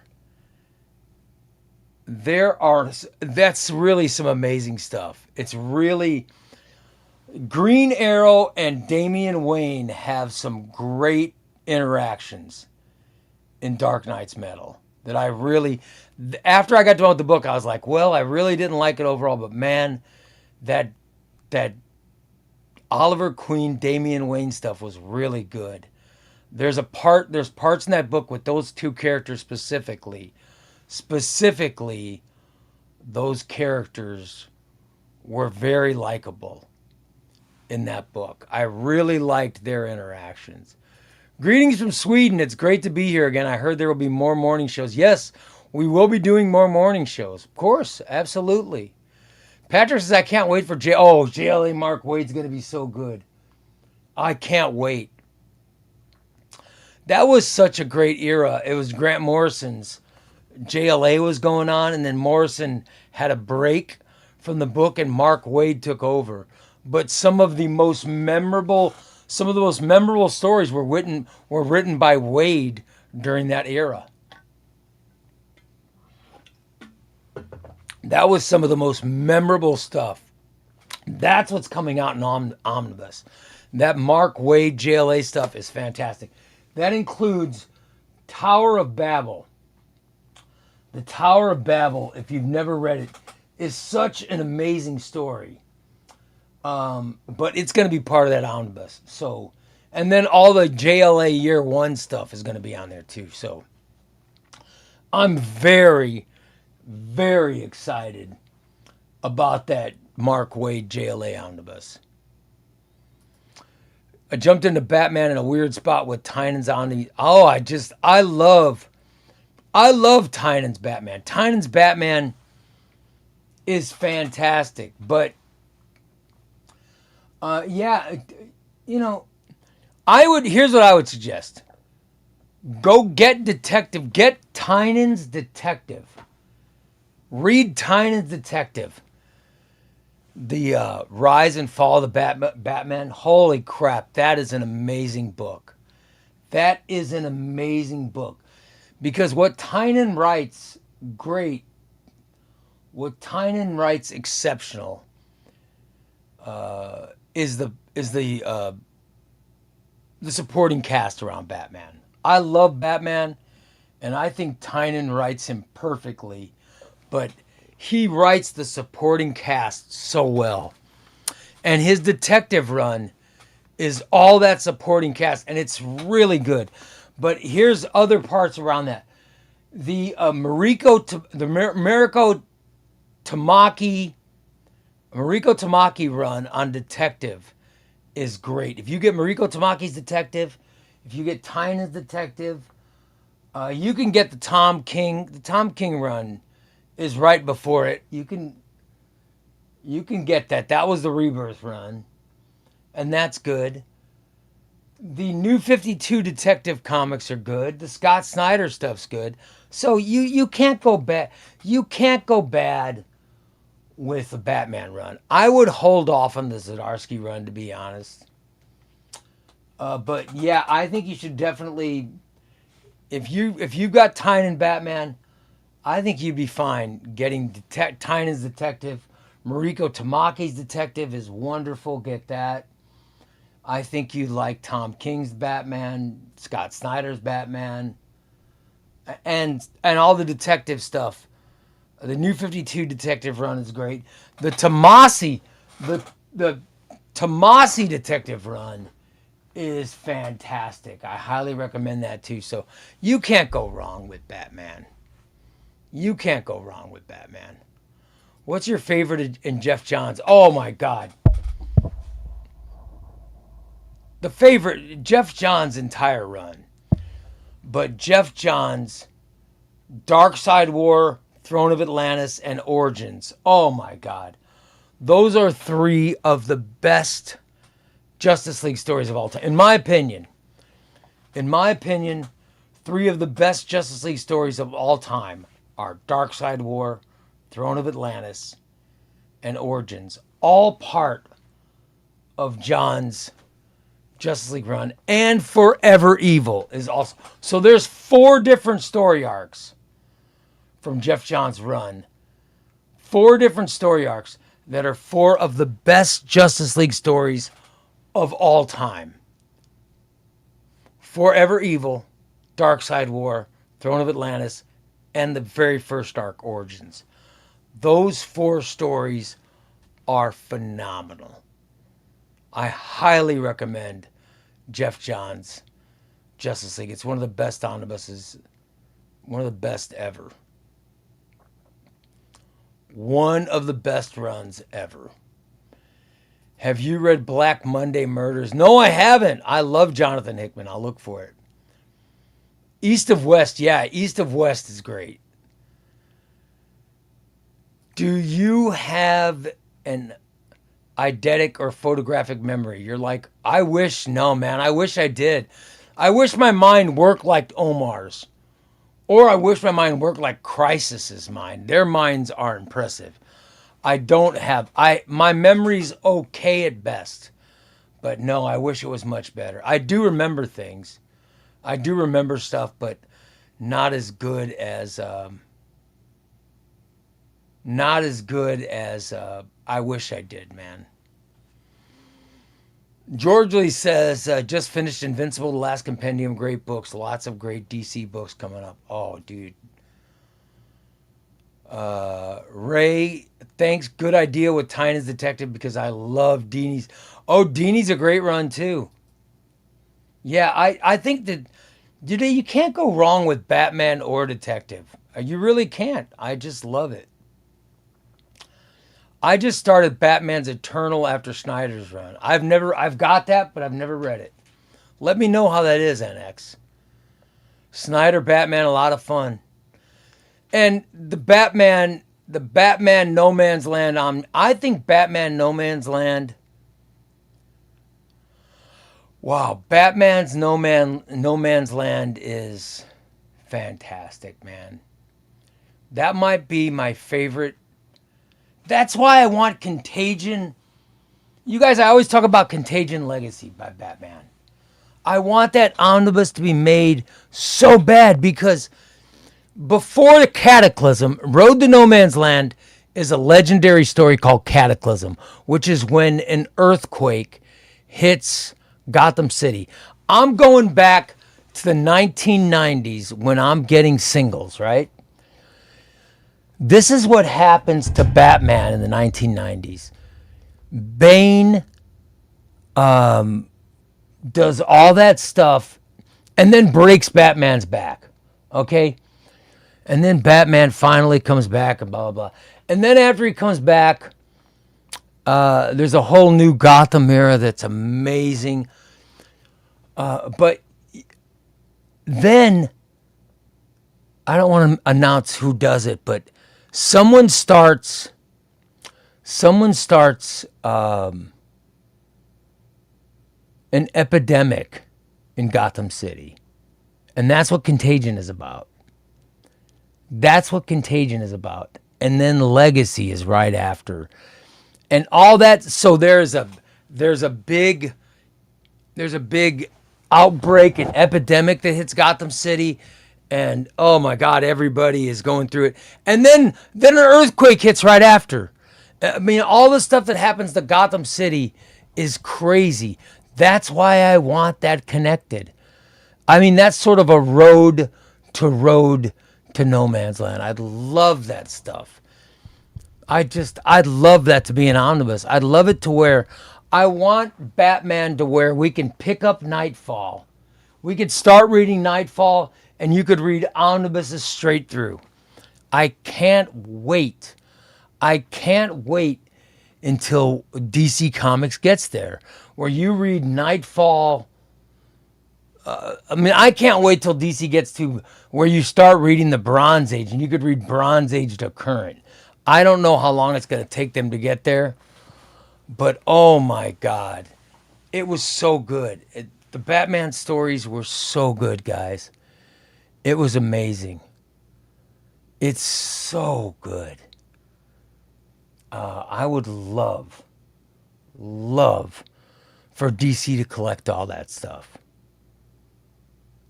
That's really some amazing stuff. It's really, Green Arrow and Damian Wayne have some great interactions in Dark Knight's Metal that I really, after I got done with the book, I was like, well, I really didn't like it overall, but man, that Oliver Queen, Damian Wayne stuff was really good. There's parts in that book with those two characters specifically, those characters were very likable in that book. I really liked their interactions. Greetings from Sweden. It's great to be here again. I heard there will be more morning shows. Yes, we will be doing more morning shows. Of course, absolutely. Patrick says, I can't wait for JLA Mark Wade's going to be so good. I can't wait. That was such a great era. It was Grant Morrison's. JLA was going on, and then Morrison had a break from the book, and Mark Waid took over. But some of the most memorable stories were written by Waid during that era. That was some of the most memorable stuff. That's what's coming out in Omnibus. That Mark Waid JLA stuff is fantastic. That includes Tower of Babel. The Tower of Babel, if you've never read it, is such an amazing story. But it's going to be part of that omnibus. So, and then all the JLA Year 1 stuff is going to be on there too. So, I'm very, very excited about that Mark Waid JLA omnibus. I jumped into Batman in a weird spot with Tynan's omnibus. Oh, I love Tynan's Batman. Tynan's Batman is fantastic, but here's what I would suggest. Go get Tynan's Detective. Read Tynan's Detective. The Rise and Fall of the Batman. Holy crap, that is an amazing book. That is an amazing book. Because what Tynan writes great, what Tynan writes exceptional, is the supporting cast around Batman. I love Batman, and I think Tynan writes him perfectly, but he writes the supporting cast so well. And his detective run is all that supporting cast, and it's really good. But here's other parts around that. The Mariko Tamaki run on Detective is great. If you get Mariko Tamaki's Detective, if you get Tynan's Detective, you can get the Tom King. The Tom King run is right before it. You can get that. That was the Rebirth run, and that's good. The New 52 Detective comics are good. The Scott Snyder stuff's good. So you can't go bad. You can't go bad with the Batman run. I would hold off on the Zdarsky run, to be honest. But yeah, I think you should definitely, if you've got Tynan Batman, I think you'd be fine getting Tynan's Detective. Mariko Tamaki's Detective is wonderful. Get that. I think you like Tom King's Batman, Scott Snyder's Batman, and all the detective stuff. The New 52 Detective run is great. The Tomasi Detective run is fantastic. I highly recommend that too. So you can't go wrong with Batman. You can't go wrong with Batman. What's your favorite in Jeff Johns? Oh my God. The favorite, Jeff Johns' entire run. But Jeff Johns' Dark Side War, Throne of Atlantis, and Origins. Oh my God. Those are three of the best Justice League stories of all time. In my opinion, three of the best Justice League stories of all time are Dark Side War, Throne of Atlantis, and Origins. All part of John's Justice League run. And Forever Evil is also. So there's 4 different story arcs from Jeff Johns' run. 4 different story arcs that are 4 of the best Justice League stories of all time. Forever Evil, Dark Side War, Throne of Atlantis, and the very first arc, Origins. Those 4 stories are phenomenal. I highly recommend Jeff Johns' Justice League. It's one of the best omnibuses, one of the best ever. One of the best runs ever. Have you read Black Monday Murders? No, I haven't. I love Jonathan Hickman. I'll look for it. East of West. Yeah, East of West is great. Do you have an eidetic or photographic memory? You're like, I wish. No, man, I wish I did. I wish my mind worked like Omar's. Or I wish my mind worked like Crisis's mind. Their minds are impressive. I don't have, my memory's okay at best. But no, I wish it was much better. I do remember things. I do remember stuff, but not as good as I wish I did, man. George Lee says, just finished Invincible, The Last Compendium, great books, lots of great DC books coming up. Oh, dude. Ray, thanks, good idea with Tynan's Detective because I love Dini's. Oh, Dini's a great run too. Yeah, I think that you can't go wrong with Batman or Detective. You really can't. I just love it. I just started Batman's Eternal after Snyder's run. I've got that, but I've never read it. Let me know how that is, NX. Snyder Batman, a lot of fun. And the Batman No Man's Land, I think Batman No Man's Land. Wow, Batman's No Man's Land is fantastic, man. That might be my favorite. That's why I want Contagion. You guys, I always talk about Contagion Legacy by Batman. I want that omnibus to be made so bad because before the Cataclysm, Road to No Man's Land is a legendary story called Cataclysm, which is when an earthquake hits Gotham City. I'm going back to the 1990s when I'm getting singles, right? This is what happens to Batman in the 1990s. Bane does all that stuff, and then breaks Batman's back. Okay? And then Batman finally comes back and blah, blah, blah. And then after he comes back, there's a whole new Gotham era that's amazing. But then, I don't want to announce who does it, but someone starts an epidemic in Gotham City. And that's what Contagion is about. That's what Contagion is about. And then Legacy is right after. And all that, so there's a big outbreak and epidemic that hits Gotham City, and oh my God, everybody is going through it. And then an earthquake hits right after. I mean, all the stuff that happens to Gotham City is crazy. That's why I want that connected. I mean, that's sort of a road to no man's land. I'd love that stuff. I'd love that to be an omnibus. I'd love it to where I want Batman to where we can pick up Nightfall. We could start reading Nightfall and you could read omnibuses straight through. I can't wait. I can't wait until DC Comics gets there, where you read Nightfall. I mean, I can't wait till DC gets to where you start reading the Bronze Age and you could read Bronze Age to current. I don't know how long it's going to take them to get there, but oh my God, it was so good. The Batman stories were so good, guys. It was amazing. It's so good. I would love for DC to collect all that stuff.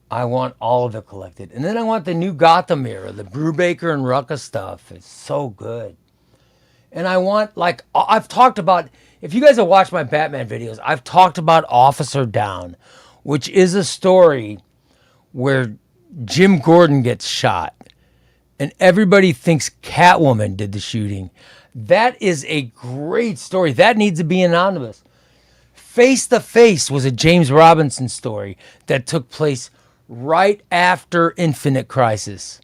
I want all of it collected. And then I want the new Gotham era, the Brubaker and Rucka stuff. It's so good. And I want, like, I've talked about, if you guys have watched my Batman videos, I've talked about Officer Down, which is a story where Jim Gordon gets shot. And everybody thinks Catwoman did the shooting. That is a great story. That needs to be an omnibus. Face to Face was a James Robinson story that took place right after Infinite Crisis.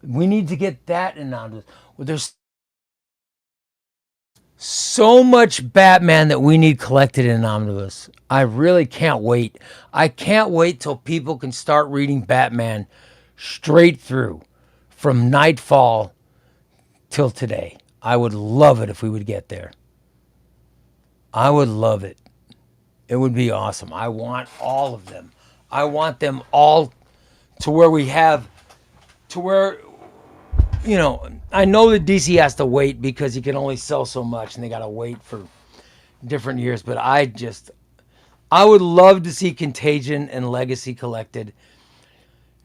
We need to get that in omnibus. Well, there's so much Batman that we need collected in omnibus. I really can't wait. I can't wait till people can start reading Batman straight through from Nightfall till today. I would love it if we would get there. I would love it. It would be awesome. I want all of them. I want them all to where we have, to where, you know, I know that DC has to wait because you can only sell so much and they got to wait for different years. But I would love to see Contagion and Legacy collected,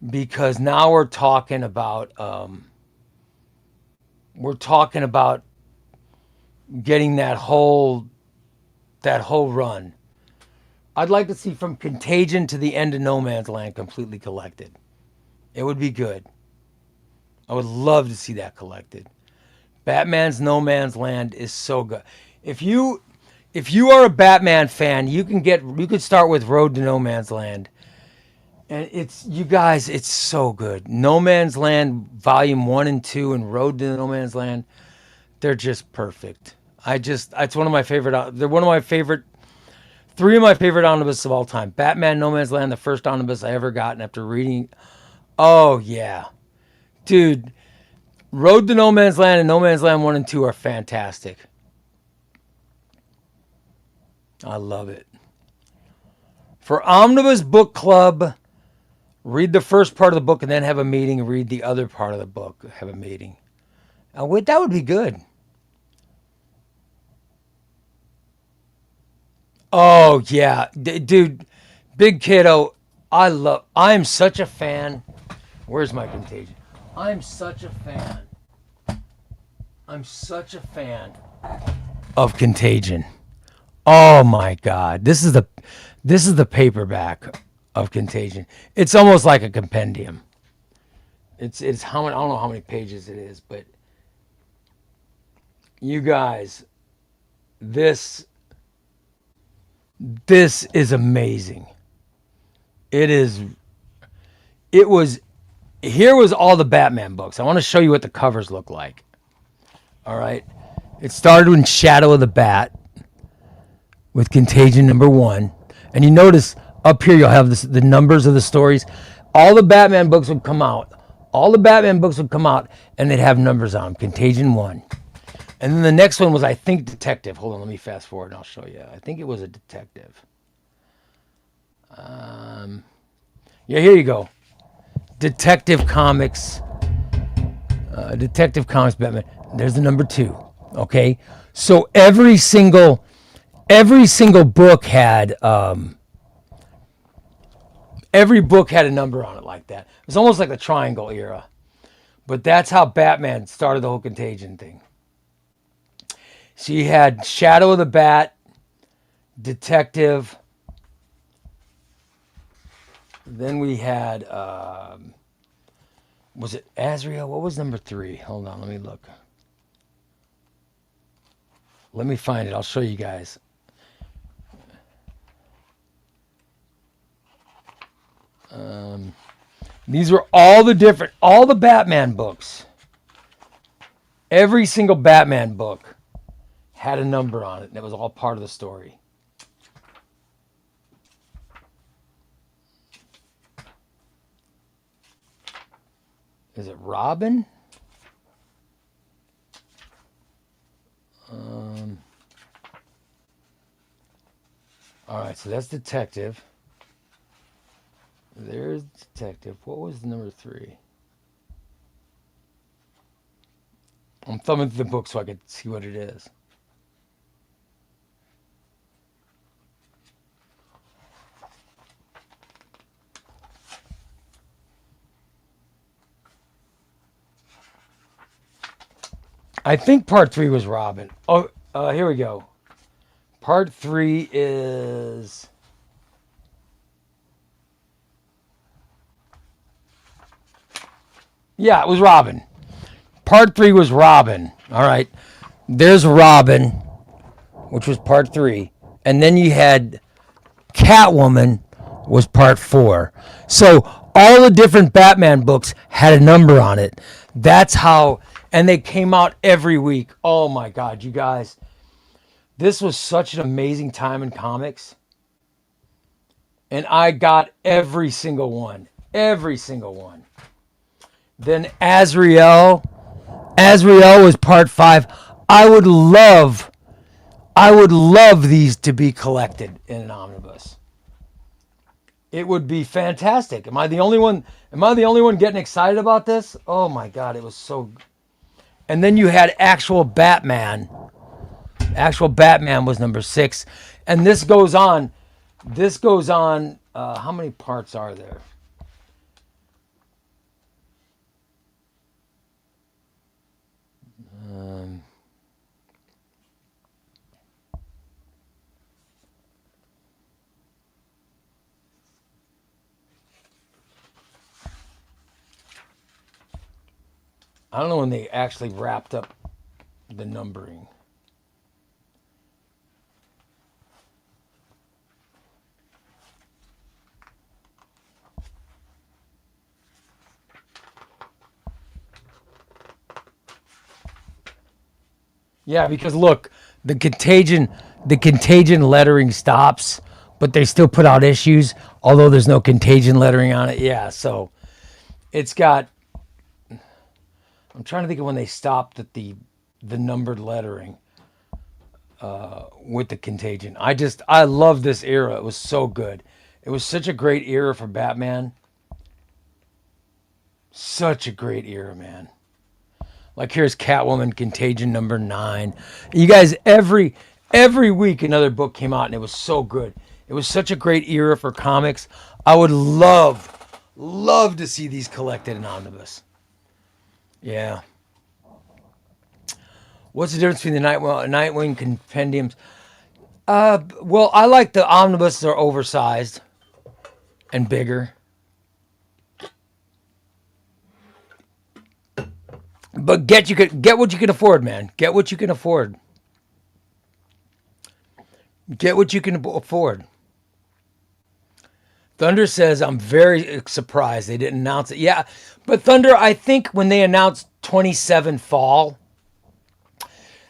because now we're talking about getting that whole run. I'd like to see from Contagion to the end of No Man's Land completely collected. It would be good. I would love to see that collected. Batman's No Man's Land is so good. If you are a Batman fan, you could start with Road to No Man's Land. And it's so good. No Man's Land Volume 1 and 2 and Road to No Man's Land, they're just perfect. It's one of my favorite, they're one of my favorite, three of my favorite omnibuses of all time. Batman, No Man's Land, the first omnibus I ever gotten after reading. Oh, yeah. Dude, Road to No Man's Land and No Man's Land 1 and 2 are fantastic. I love it. For Omnibus Book Club, read the first part of the book and then have a meeting. Read the other part of the book, have a meeting. That would be good. Oh, yeah. Dude, Big Kiddo, I am such a fan. Where's my Contagion? I'm such a fan of Contagion. Oh my God. This is the paperback of Contagion. It's almost like a compendium. It's how many, I don't know how many pages it is, but you guys, this is amazing. It is. It was. Here was all the Batman books. I want to show you what the covers look like. All right. It started in Shadow of the Bat with Contagion #1, and you notice up here you'll have the numbers of the stories. All the Batman books would come out. All the Batman books would come out, and they'd have numbers on them. Contagion 1. And then the next one was, I think, Detective. Hold on, let me fast forward and I'll show you. I think it was a Detective. Yeah, here you go. Detective Comics. Detective Comics Batman. There's the #2. Okay? So every single book had every book had a number on it like that. It was almost like the Triangle era. But that's how Batman started the whole Contagion thing. So you had Shadow of the Bat, Detective. Then we had, was it Azrael? What was #3? Hold on, let me look. Let me find it. I'll show you guys. These were all the Batman books. Every single Batman book had a number on it, and it was all part of the story. Is it Robin? All right, so that's Detective. There's Detective. What was #3? I'm thumbing through the book so I could see what it is. I think part 3 was Robin. Oh, here we go. Part 3 is... Yeah, it was Robin. Part 3 was Robin. All right. There's Robin, which was part 3. And then you had Catwoman, was part 4. So all the different Batman books had a number on it. That's how... And they came out every week. Oh my God, you guys. This was such an amazing time in comics. And I got every single one. Every single one. Then Azrael. Azrael was part 5. I would love these to be collected in an omnibus. It would be fantastic. Am I the only one getting excited about this? Oh my God, it was so... And then you had actual Batman. Actual Batman was #6. And this goes on. How many parts are there? I don't know when they actually wrapped up the numbering. Yeah, because look, the contagion lettering stops, but they still put out issues, although there's no contagion lettering on it. Yeah, so it's got... I'm trying to think of when they stopped at the numbered lettering with the contagion. I love this era. It was so good. It was such a great era for Batman. Such a great era, man. Like here's Catwoman, Contagion #9. You guys, every week another book came out, and it was so good. It was such a great era for comics. I would love to see these collected in omnibus. Yeah. What's the difference between the Nightwing compendiums? Well, I like the omnibuses are oversized and bigger. But get what you can afford, man. Get what you can afford. Get what you can afford. Thunder says, I'm very surprised they didn't announce it. Yeah, but Thunder, I think when they announced 27 Fall,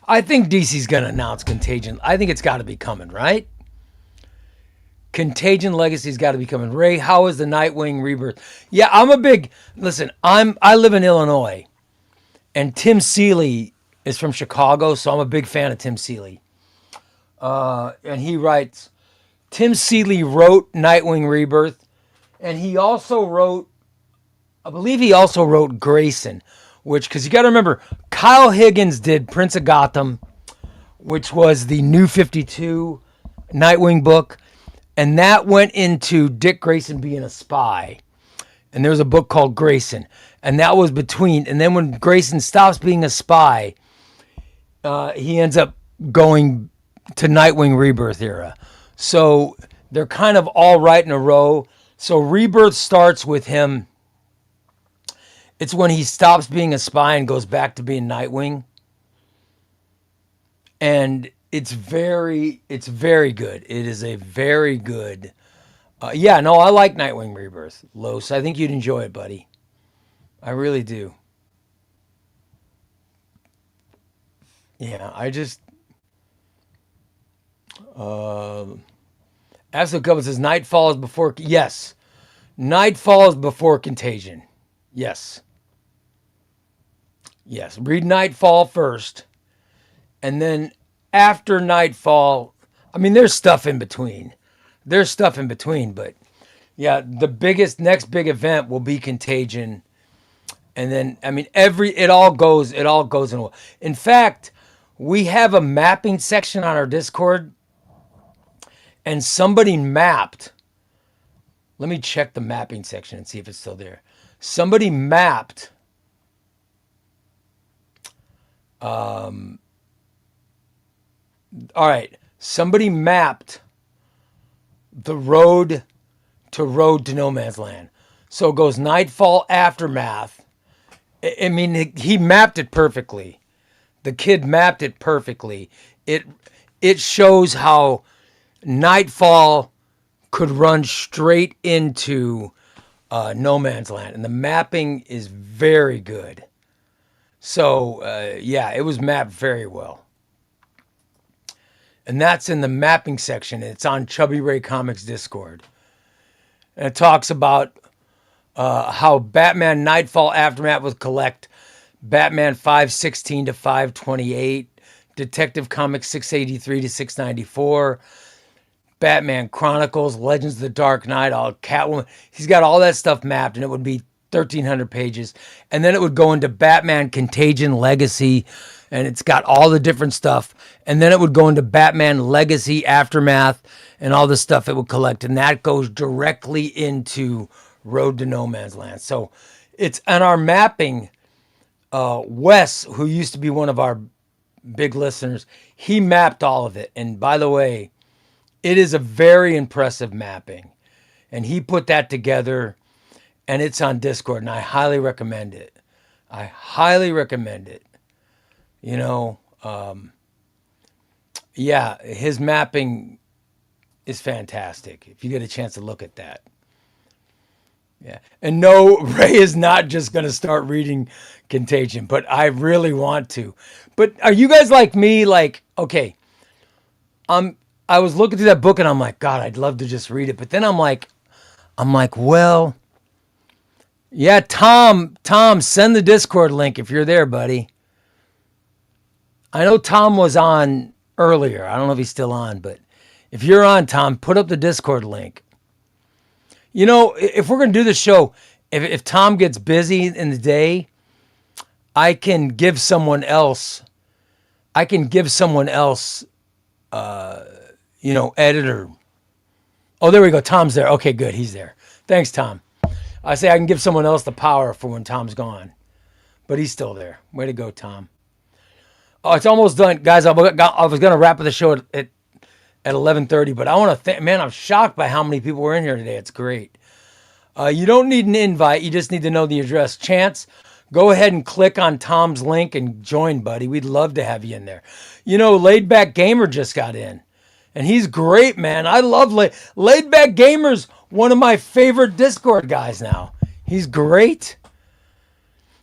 I think DC's going to announce Contagion. I think it's got to be coming, right? Contagion Legacy's got to be coming. Ray, how is the Nightwing Rebirth? Yeah, I'm a big, listen, I live in Illinois, and Tim Seeley is from Chicago, so I'm a big fan of Tim Seeley. And he writes, Tim Seeley wrote Nightwing Rebirth, and he also wrote, I believe he also wrote Grayson, which, because you got to remember, Kyle Higgins did Prince of Gotham, which was the New 52 Nightwing book, and that went into Dick Grayson being a spy. And there was a book called Grayson, and that was between, and then when Grayson stops being a spy, he ends up going to Nightwing Rebirth era. So they're kind of all right in a row. So Rebirth starts with him. It's when he stops being a spy and goes back to being Nightwing. And it's very good. It is a very good. Yeah, no, I like Nightwing Rebirth, Los. I think you'd enjoy it, buddy. I really do. Yeah, I just. Absolute Couple says Nightfall is before. Yes. Nightfall is before Contagion. Yes. Yes. Read Nightfall first. And then after Nightfall, I mean, there's stuff in between. But yeah, the next big event will be Contagion. And then, I mean, it all goes in. In fact, we have a mapping section on our Discord. And somebody mapped. Let me check the mapping section and see if it's still there. Somebody mapped. All right. Somebody mapped the road to No Man's Land. So it goes Nightfall, Aftermath. I mean, he mapped it perfectly. The kid mapped it perfectly. It shows how Nightfall could run straight into No Man's Land, and the mapping is very good. So yeah, it was mapped very well, and that's in the mapping section. It's on ChubbyRayComics Discord, and it talks about how Batman Nightfall Aftermath would collect Batman 516 to 528, Detective Comics 683 to 694. Batman Chronicles, Legends of the Dark Knight, all Catwoman. He's got all that stuff mapped, and it would be 1,300 pages. And then it would go into Batman Contagion Legacy, and it's got all the different stuff. And then it would go into Batman Legacy Aftermath and all the stuff it would collect. And that goes directly into Road to No Man's Land. So it's on our mapping. Wes, who used to be one of our big listeners, he mapped all of it. And by the way, it is a very impressive mapping, and he put that together, and it's on Discord, and I highly recommend it. You know, yeah, his mapping is fantastic. If you get a chance to look at that. Yeah. And no, Ray is not just going to start reading Contagion, but I really want to. But are you guys like me? Like, okay, I was looking through that book and I'm like, God, I'd love to just read it. But then I'm like, well, yeah, Tom, send the Discord link if you're there, buddy. I know Tom was on earlier. I don't know if he's still on, but if you're on, Tom, put up the Discord link. You know, if we're going to do the show, if Tom gets busy in the day, I can give someone else, you know, editor. Oh, there we go. Tom's there. Okay, good. He's there. Thanks, Tom. I say I can give someone else the power for when Tom's gone, but he's still there. Way to go, Tom. Oh, it's almost done, guys. I was going to wrap up the show at 11:30, but I want to man, I'm shocked by how many people were in here today. It's great. You don't need an invite. You just need to know the address. Chance, go ahead and click on Tom's link and join, buddy. We'd love to have you in there. You know, Laid Back Gamer just got in. And he's great, man. I love Laid Back Gamer's one of my favorite Discord guys now. He's great.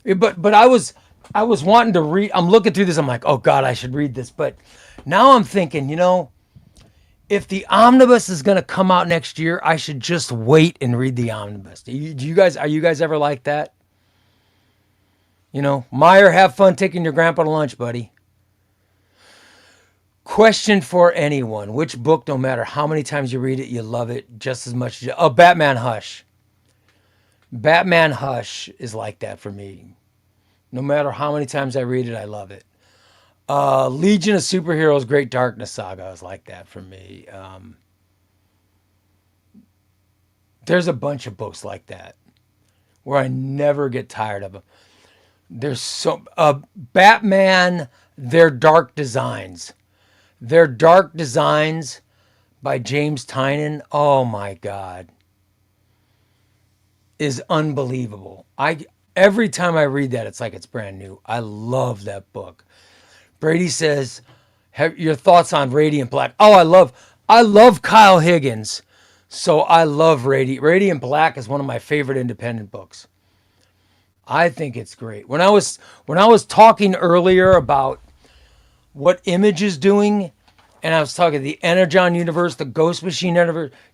But I was wanting to read. I'm looking through this. I'm like, oh God, I should read this. But now I'm thinking, if the omnibus is going to come out next year, I should just wait and read the omnibus. Are you guys ever like that? Meyer, have fun taking your grandpa to lunch, buddy. Question for anyone. Which book, no matter how many times you read it, you love it just as much as Batman Hush. Batman Hush is like that for me. No matter how many times I read it, I love it. Legion of Superheroes Great Darkness Saga is like that for me. There's a bunch of books like that where I never get tired of them. There's Batman, Their Dark Designs. Their Dark Designs by James Tynion. Oh my God. Is unbelievable. Every time I read that, it's like it's brand new. I love that book. Brady says, have your thoughts on Radiant Black. Oh, I love Kyle Higgins. So I love Radiant Black is one of my favorite independent books. I think it's great. When I was talking earlier about what Image is doing, and I was talking the Energon universe, the Ghost Machine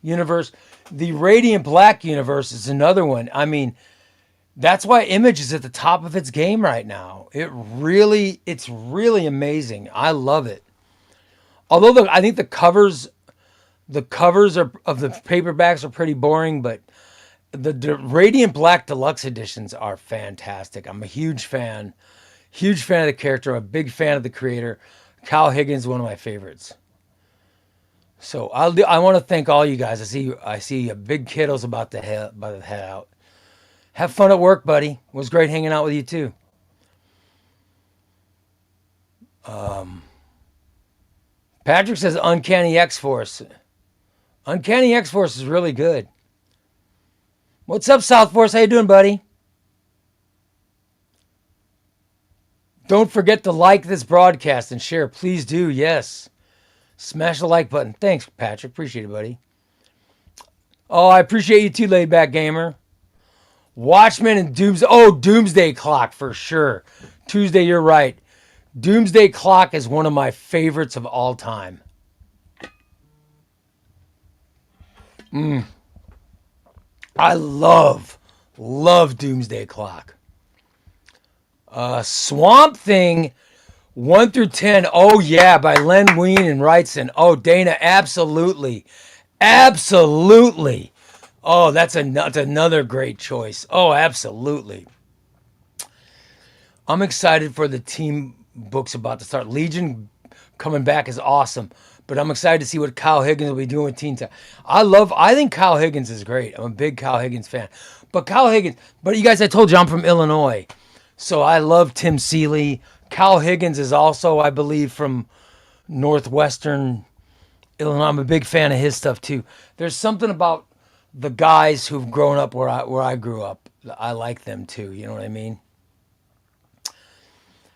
universe, the Radiant Black universe is another one. I mean, that's why Image is at the top of its game right now. It's really amazing. I love it. Although I think the covers of the paperbacks are pretty boring, but the Radiant Black Deluxe editions are fantastic. I'm a huge fan of the character. I'm a big fan of the creator. Kyle Higgins is one of my favorites. So I want to thank all you guys. I see big kiddos about to head out. Have fun at work, buddy. It was great hanging out with you too. Patrick says Uncanny X-Force. Uncanny X-Force is really good. What's up, South Force? How you doing, buddy? Don't forget to like this broadcast and share. Please do, yes. Smash the like button. Thanks, Patrick. Appreciate it, buddy. Oh, I appreciate you too, Laid Back Gamer. Watchmen and Doomsday Clock for sure. Tuesday, you're right. Doomsday Clock is one of my favorites of all time. I love Doomsday Clock. Swamp Thing 1 through 10. Oh yeah, by Len Wein and Wrightson. Oh, Dana, absolutely. Absolutely. Oh, that's another great choice. Oh, absolutely. I'm excited for the team books about to start. Legion coming back is awesome, but I'm excited to see what Kyle Higgins will be doing with Teen Time. I think Kyle Higgins is great. I'm a big Kyle Higgins fan. But you guys, I told you I'm from Illinois, so I love Tim Seeley. Kyle Higgins is also, I believe, from Northwestern Illinois. I'm a big fan of his stuff too. There's something about the guys who've grown up where I grew up. I like them too. You know what I mean?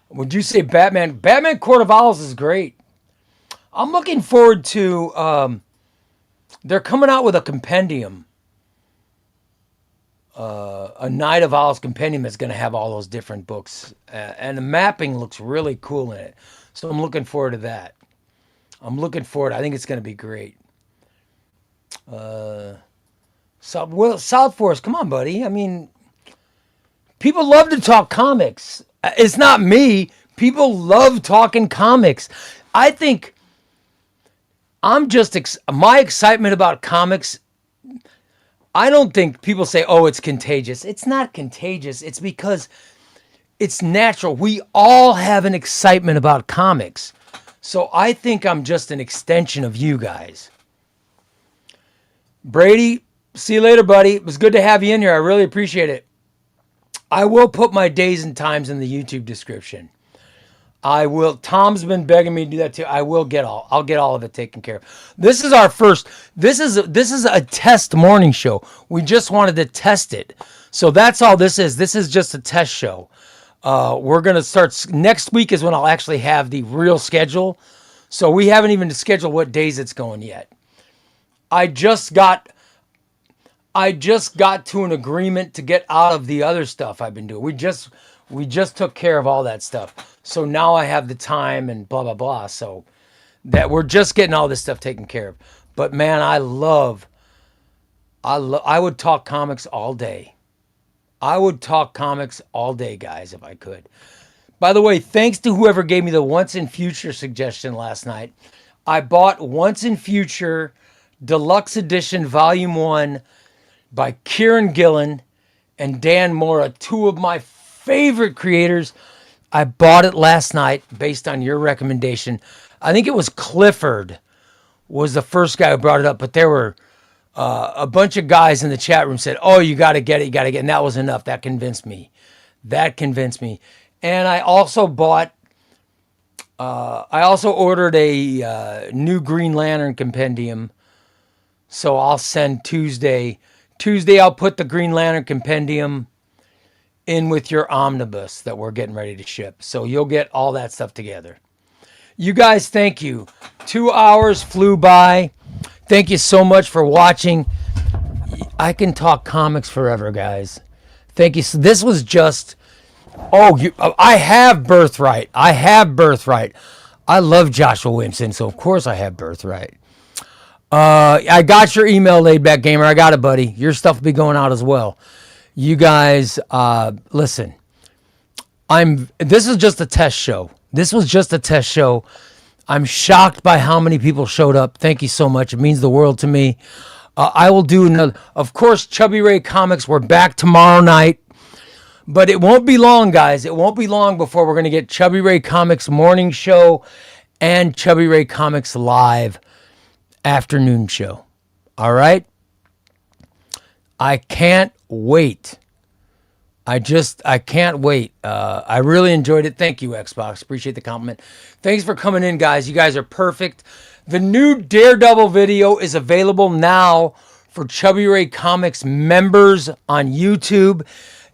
Would you say Batman Court of Owls is great? I'm looking forward to, they're coming out with a compendium. A Night of Owls compendium that's going to have all those different books. And the mapping looks really cool in it. So I'm looking forward to that. I think it's going to be great. South Forest, come on, buddy. I mean, people love to talk comics. It's not me. People love talking comics. I think my excitement about comics, I don't think people say, oh, it's contagious. It's not contagious. It's because it's natural. We all have an excitement about comics. So I think I'm just an extension of you guys. Brady, see you later, buddy. It was good to have you in here. I really appreciate it. I will put my days and times in the YouTube description. I will. Tom's been begging me to do that too. I'll get all of it taken care of. This is our first. This is a test morning show. We just wanted to test it. So that's all this is. This is just a test show. We're going to start next week is when I'll actually have the real schedule. So we haven't even scheduled what days it's going yet. I just got to an agreement to get out of the other stuff I've been doing. We just took care of all that stuff. So now I have the time and blah, blah, blah. So that we're just getting all this stuff taken care of. But man, I would talk comics all day. I would talk comics all day, guys, if I could. By the way, thanks to whoever gave me the Once in Future suggestion last night. I bought Once in Future Deluxe Edition Volume 1 by Kieran Gillen and Dan Mora, two of my favorite creators. I bought it last night based on your recommendation. I think it was Clifford was the first guy who brought it up, but there were a bunch of guys in the chat room said, oh, you got to get it, you got to get it. And that was enough. That convinced me. And I also ordered a new Green Lantern compendium. So I'll send Tuesday. I'll put the Green Lantern compendium in with your omnibus that we're getting ready to ship. So you'll get all that stuff together. You guys, thank you. 2 hours flew by. Thank you so much for watching. I can talk comics forever, guys. Thank you. So this was just, I have Birthright. I love Joshua Williamson, so of course I have Birthright. I got your email, Laid Back Gamer. I got it, buddy. Your stuff will be going out as well. You guys, listen. This is just a test show. I'm shocked by how many people showed up. Thank you so much. It means the world to me. I will do another. Of course, Chubby Ray Comics. We're back tomorrow night. But it won't be long, guys. It won't be long before we're going to get Chubby Ray Comics morning show and Chubby Ray Comics live afternoon show. All right? I can't wait. I can't wait. I really enjoyed it. Thank you, Xbox. Appreciate the compliment. Thanks for coming in, guys. You guys are perfect. The new Daredevil video is available now for Chubby Ray Comics members on YouTube.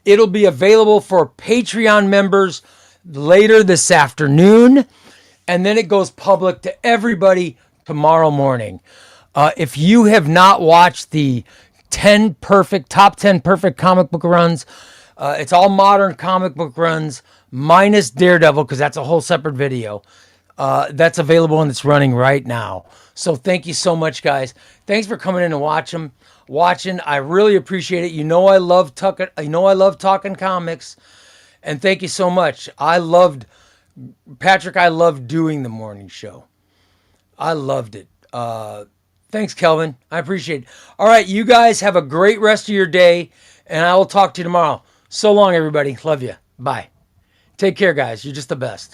It'll be available for Patreon members later this afternoon. And then it goes public to everybody tomorrow morning. If you have not watched the top 10 perfect comic book runs, it's all modern comic book runs minus Daredevil, because that's a whole separate video. That's available and it's running right now. So thank you so much, guys. Thanks for coming in and watching. I really appreciate it. You know I love talking comics, and thank you so much. I loved doing the morning show. I loved it. Thanks, Kelvin. I appreciate it. All right, you guys have a great rest of your day, and I will talk to you tomorrow. So long, everybody. Love you. Bye. Take care, guys. You're just the best.